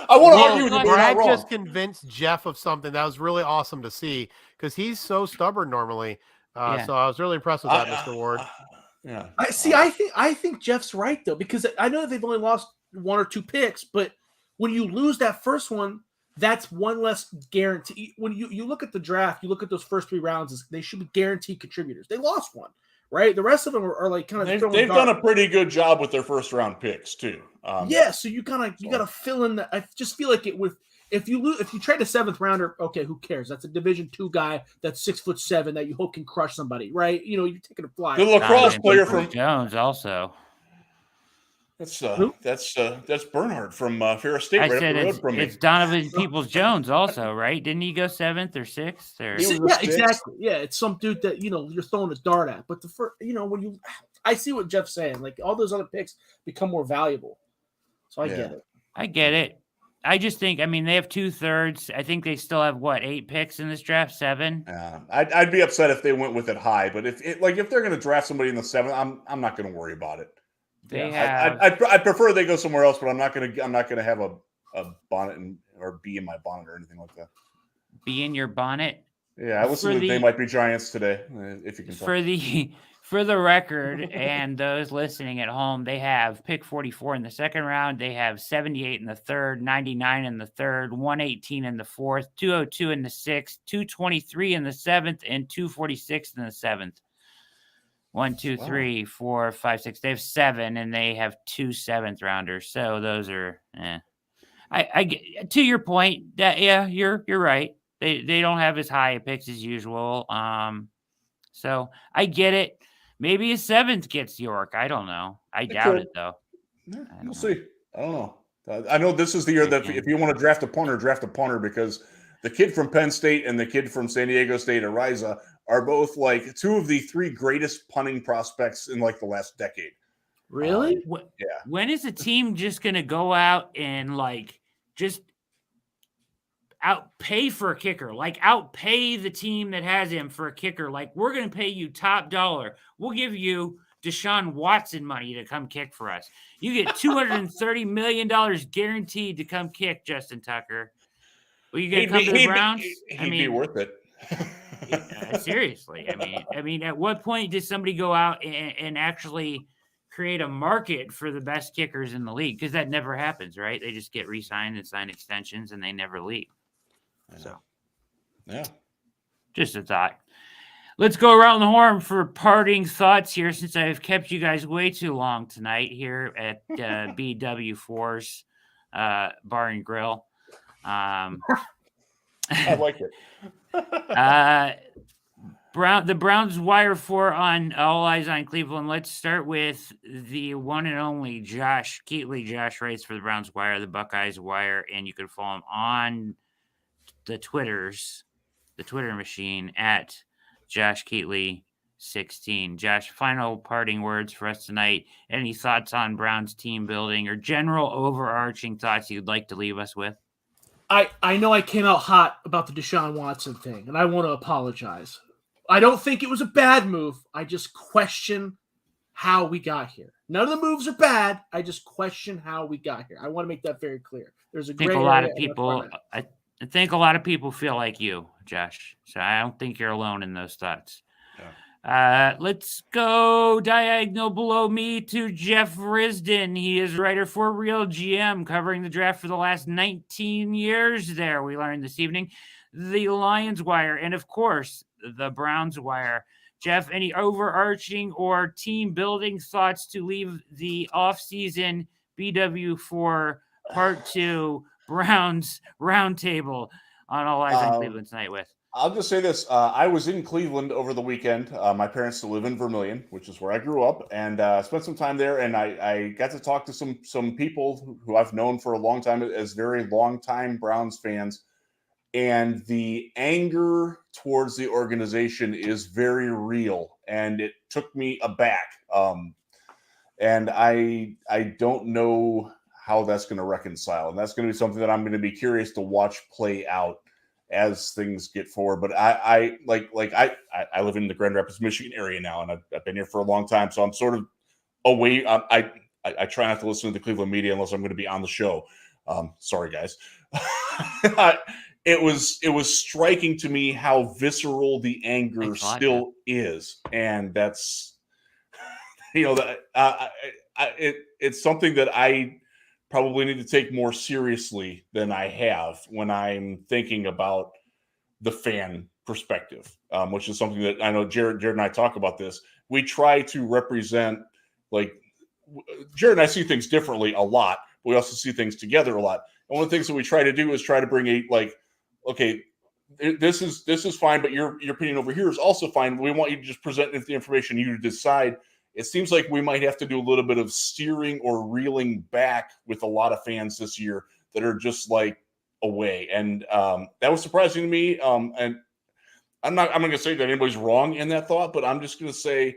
I want to argue with you. Brad just convinced Jeff of something that was really awesome to see because he's so stubborn normally. So I was really impressed with that, Mr. Ward. Yeah. I think Jeff's right though, because I know that they've only lost 1 or 2 picks, but when you lose that first one, that's one less guarantee. When you look at the draft, you look at those first 3 rounds, they should be guaranteed contributors. They lost 1. Right, the rest of them are like kind of. They've done a pretty good job with their first round picks too. So you gotta fill in that. I just feel like it with if you trade a 7th rounder, okay, who cares? That's a Division II guy that's 6'7" that you hope can crush somebody, right? You know, you're taking a flyer. The lacrosse player from Jones also. That's Bernhard from Ferris State. I right said up the road from me. it's Donovan Peoples-Jones also, right? Didn't he go 7th or 6th? Or... Yeah, exactly. Yeah, it's some dude that you're throwing a dart at. But the first, when I see what Jeff's saying. Like all those other picks become more valuable. So I get it. I get it. I just think, they have 2/3. I think they still have 8 picks in this draft? 7. I'd be upset if they went with it high, but if they're going to draft somebody in the 7th, I'm not going to worry about it. I prefer they go somewhere else, but I'm not gonna have a bonnet or bee in my bonnet or anything like that. Bee in your bonnet? Yeah, I listened to They Might Be Giants today. If you can tell. For the record, and those listening at home, they have pick 44 in the 2nd round. They have 78 in the 3rd, 99 in the 3rd, 118 in the 4th, 202 in the 6th, 223 in the 7th, and 246 in the 7th. 1, 2, 3, 4, 5, 6. They have 7, and they have 2 7th rounders. So those are. I get to your point. That you're right. They don't have as high picks as usual. So I get it. Maybe a 7th gets York. I don't know. I doubt it though. Yeah, we'll see. I don't know. I know this is the year that if you want to draft a punter because the kid from Penn State and the kid from San Diego State, Ariza, are both like 2 of the 3 greatest punting prospects in like the last decade. Really? When is a team just going to go out and like just outpay for a kicker, like outpay the team that has him for a kicker? Like, we're going to pay you top dollar. We'll give you Deshaun Watson money to come kick for us. You get $230 million guaranteed to come kick, Justin Tucker. Well, you going to come to the Browns? He'd be worth it. Seriously. I mean, at what point does somebody go out and actually create a market for the best kickers in the league? Because that never happens, right? They just get re-signed and sign extensions and they never leave. So, yeah, just a thought. Let's go around the horn for parting thoughts here, since I've kept you guys way too long tonight here at BW4's Bar and Grill. I like it. The Browns Wire 4 on All Eyes on Cleveland. Let's start with the one and only Josh Keatley. Josh writes for the Browns Wire, the Buckeyes Wire, and you can follow him on the Twitter machine at Josh Keatley 16. Josh, final parting words for us tonight. Any thoughts on Browns team building or general overarching thoughts you'd like to leave us with? I know I came out hot about the Deshaun Watson thing, and I want to apologize. I don't think it was a bad move. I just question how we got here. None of the moves are bad. I just question how we got here. I want to make that very clear. There's a I think a lot of people. I think a lot of people feel like you, Josh. So I don't think you're alone in those thoughts. Yeah. Let's go diagonal below me to Jeff Risden. He is writer for Real GM, covering the draft for the last 19 years there, we learned this evening. The Lions Wire, and of course, the Browns Wire. Jeff, any overarching or team building thoughts to leave the offseason BW4 Part 2 Browns Roundtable on All Eyes on Cleveland tonight with? I'll just say this. I was in Cleveland over the weekend. My parents still live in Vermilion, which is where I grew up, and spent some time there. And I got to talk to some people who I've known for a long time as very long-time Browns fans. And the anger towards the organization is very real, and it took me aback. And I don't know how that's going to reconcile, and that's going to be something that I'm going to be curious to watch play out as things get forward. But I live in the Grand Rapids, Michigan area now, and I've been here for a long time, so I'm sort of away. I try not to listen to the Cleveland media unless I'm going to be on the show. Sorry, guys. It was striking to me how visceral the anger still is, and that's it's something that I probably need to take more seriously than I have when I'm thinking about the fan perspective, which is something that I know Jared and I talk about this. We try to represent, like, Jared and I see things differently a lot, but we also see things together a lot. And one of the things that we try to do is try to bring okay, this is fine, but your opinion over here is also fine. We want you to just present the information, you to decide. It seems like we might have to do a little bit of steering or reeling back with a lot of fans this year that are just like away. And that was surprising to me. And I'm not going to say that anybody's wrong in that thought, but I'm just going to say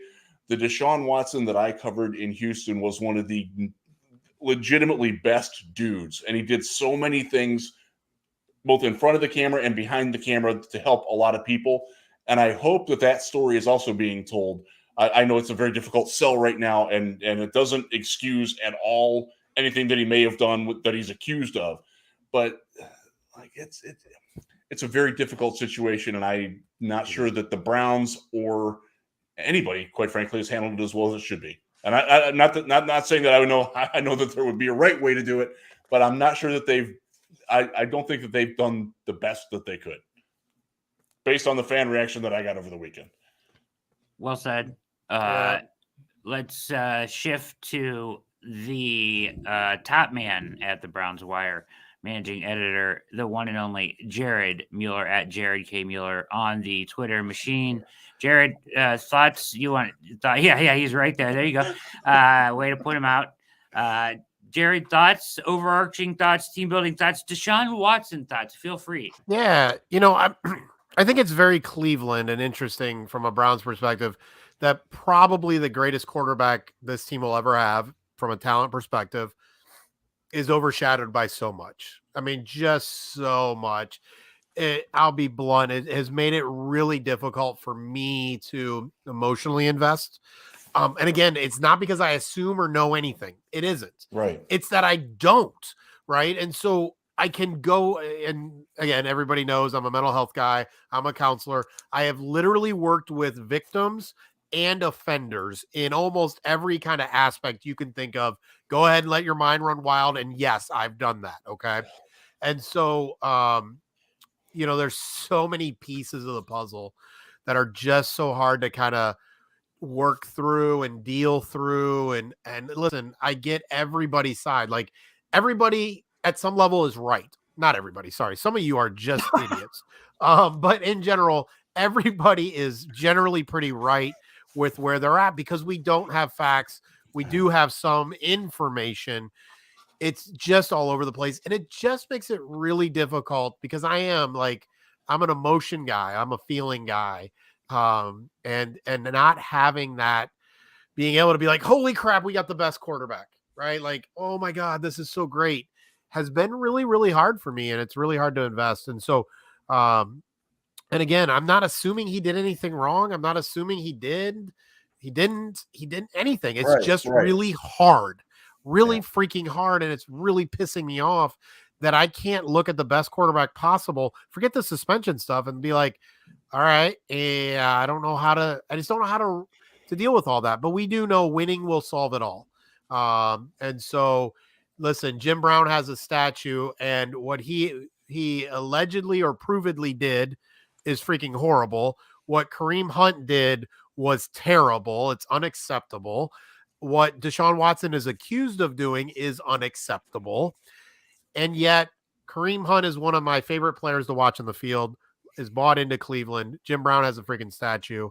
the Deshaun Watson that I covered in Houston was one of the legitimately best dudes. And he did so many things both in front of the camera and behind the camera to help a lot of people. And I hope that story is also being told. I know it's a very difficult sell right now, and it doesn't excuse at all anything that he may have done that he's accused of. But like it's a very difficult situation, and I'm not sure that the Browns or anybody, quite frankly, has handled it as well as it should be. And I'm not saying that I know that there would be a right way to do it, but I'm not sure that I don't think that they've done the best that they could, based on the fan reaction that I got over the weekend. Well said. Let's shift to the top man at the Browns Wire, managing editor, the one and only Jared Mueller at Jared K. Mueller on the Twitter machine. Jared, thoughts you want? Yeah, he's right there. There you go. Way to point him out. Jared, thoughts, overarching thoughts, team building thoughts, Deshaun Watson thoughts. Feel free. Yeah, I think it's very Cleveland and interesting from a Browns perspective that probably the greatest quarterback this team will ever have from a talent perspective is overshadowed by so much. I mean, just so much. I'll be blunt. It has made it really difficult for me to emotionally invest. And again, it's not because I assume or know anything. It isn't. Right. It's that I don't. Right. And so I can go, and again, everybody knows I'm a mental health guy. I'm a counselor. I have literally worked with victims and offenders in almost every kind of aspect you can think of. Go ahead and let your mind run wild. And yes, I've done that. Okay. And so, there's so many pieces of the puzzle that are just so hard to kind of work through and deal through. And listen, I get everybody's side. Like, everybody at some level is right. Not everybody. Sorry. Some of you are just idiots. But in general, everybody is generally pretty right with where they're at because we don't have facts. We do have some information. It's just all over the place. And it just makes it really difficult because I'm an emotion guy. I'm a feeling guy. And not having that, being able to be like, holy crap, we got the best quarterback, right? Like, oh my God, this is so great, has been really, really hard for me. And it's really hard to invest. And so, and again, I'm not assuming he did anything wrong. I'm not assuming he didn't anything. It's just really hard, really freaking hard. And it's really pissing me off that I can't look at the best quarterback possible, forget the suspension stuff, and be like, all right, I just don't know how to deal with all that. But we do know winning will solve it all. And so, listen, Jim Brown has a statue, and what he allegedly or provedly did is freaking horrible. What Kareem Hunt did was terrible. It's unacceptable. What Deshaun Watson is accused of doing is unacceptable. And yet Kareem Hunt is one of my favorite players to watch in the field, is bought into Cleveland. Jim Brown has a freaking statue.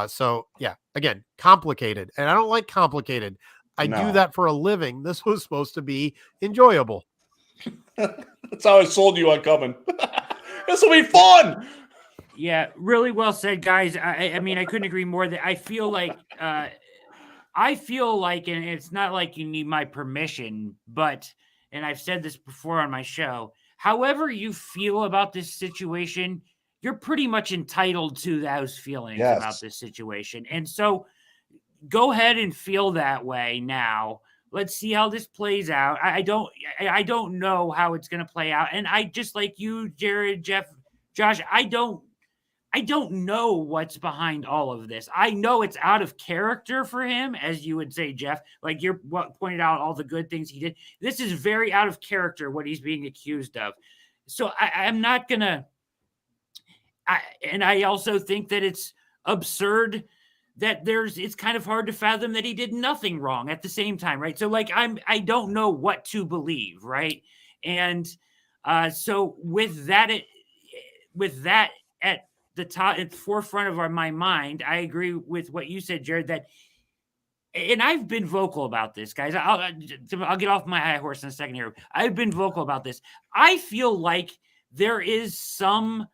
So yeah, again, complicated. And I don't like complicated. I do that for a living. This was supposed to be enjoyable. That's how I sold you on coming. This will be fun. Yeah, really well said, guys. I mean, I couldn't agree more. That I feel like, and it's not like you need my permission, but, and I've said this before on my show, however you feel about this situation, you're pretty much entitled to those feelings about this situation. And so go ahead and feel that way now. Let's see how this plays out. I don't know how it's going to play out. And I just, like you, Jared, Jeff, Josh, I don't know what's behind all of this. I know it's out of character for him, as you would say, Jeff. Like you pointed out all the good things he did. This is very out of character, what he's being accused of. So I'm not going to – and I also think that it's absurd that it's kind of hard to fathom that he did nothing wrong at the same time, right? So like I don't know what to believe, right? And so with that at the top, at the forefront of my mind, I agree with what you said, Jared, that, and I've been vocal about this, guys. I'll get off my high horse in a second here. I've been vocal about this. I feel like there is some,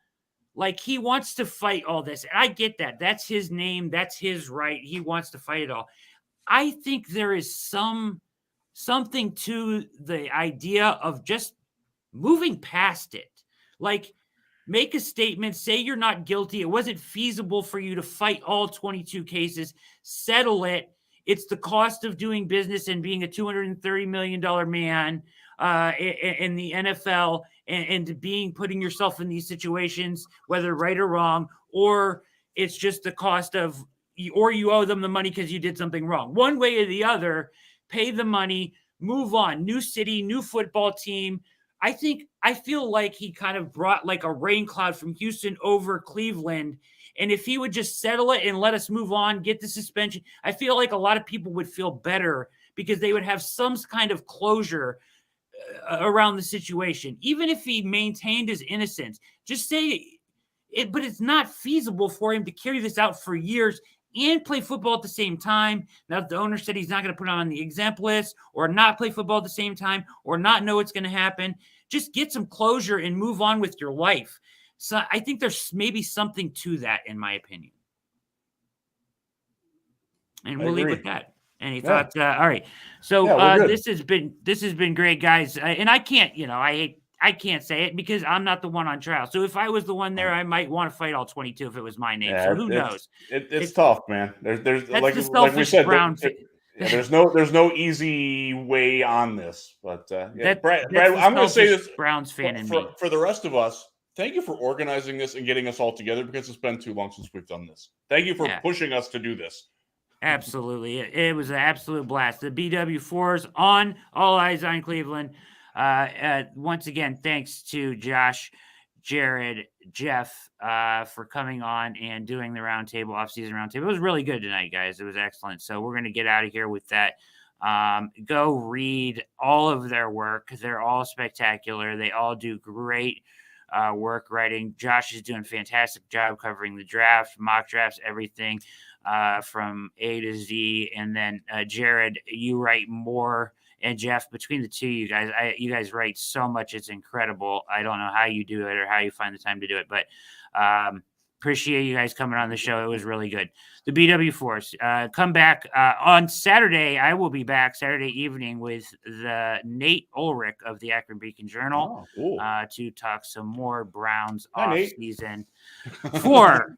like, he wants to fight all this. And I get that. That's his name. That's his right. He wants to fight it all. I think there is something to the idea of just moving past it. Like, make a statement, say you're not guilty. It wasn't feasible for you to fight all 22 cases, settle it. It's the cost of doing business and being a $230 million man in the NFL and putting yourself in these situations, whether right or wrong, or it's just the cost of, or you owe them the money because you did something wrong. One way or the other, pay the money, move on. New city, new football team. I feel like he kind of brought like a rain cloud from Houston over Cleveland. And if he would just settle it and let us move on, get the suspension, I feel like a lot of people would feel better because they would have some kind of closure around the situation. Even if he maintained his innocence, just say it, but it's not feasible for him to carry this out for years and play football at the same time. Now, if the owner said he's not going to put on the exempt list or not play football at the same time or not know what's going to happen, just get some closure and move on with your life. So I think there's maybe something to that, in my opinion. And I we'll leave agree. with that. Any Yeah. thoughts? All right. So Yeah, we're good. this has been great, guys. And I can't, I can't say it because I'm not the one on trial. So if I was the one there, I might want to fight all 22 if it was my name. Yeah, So who knows? It's tough, man. There's That's like the we selfish said, Brown. yeah, there's no easy way on this. But yeah, Brad, that's the I'm going to say selfish this Browns fan in me. for the rest of us. Thank you for organizing this and getting us all together because it's been too long since we've done this. Thank you for pushing us to do this. Absolutely. It was an absolute blast. The BW4s on All Eyes on Cleveland. Once again, thanks to Josh, Jared, Jeff for coming on and doing the roundtable, off-season roundtable. It was really good tonight, guys. It was excellent. So we're going to get out of here with that. Go read all of their work. They're all spectacular. They all do great work writing. Josh is doing a fantastic job covering the draft, mock drafts, everything from A to Z. And then Jared, you write more, and Jeff, between the two, you guys write so much. It's incredible. I don't know how you do it or how you find the time to do it, but appreciate you guys coming on the show. It was really good. The BW Force, come back on Saturday. I will be back Saturday evening with the Nate Ulrich of the Akron Beacon Journal to talk some more Browns off season. For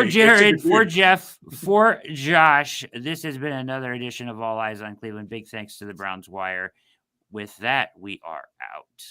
Jared, for Jeff, for Josh, this has been another edition of All Eyes on Cleveland. Big thanks to the Browns Wire. With that, we are out.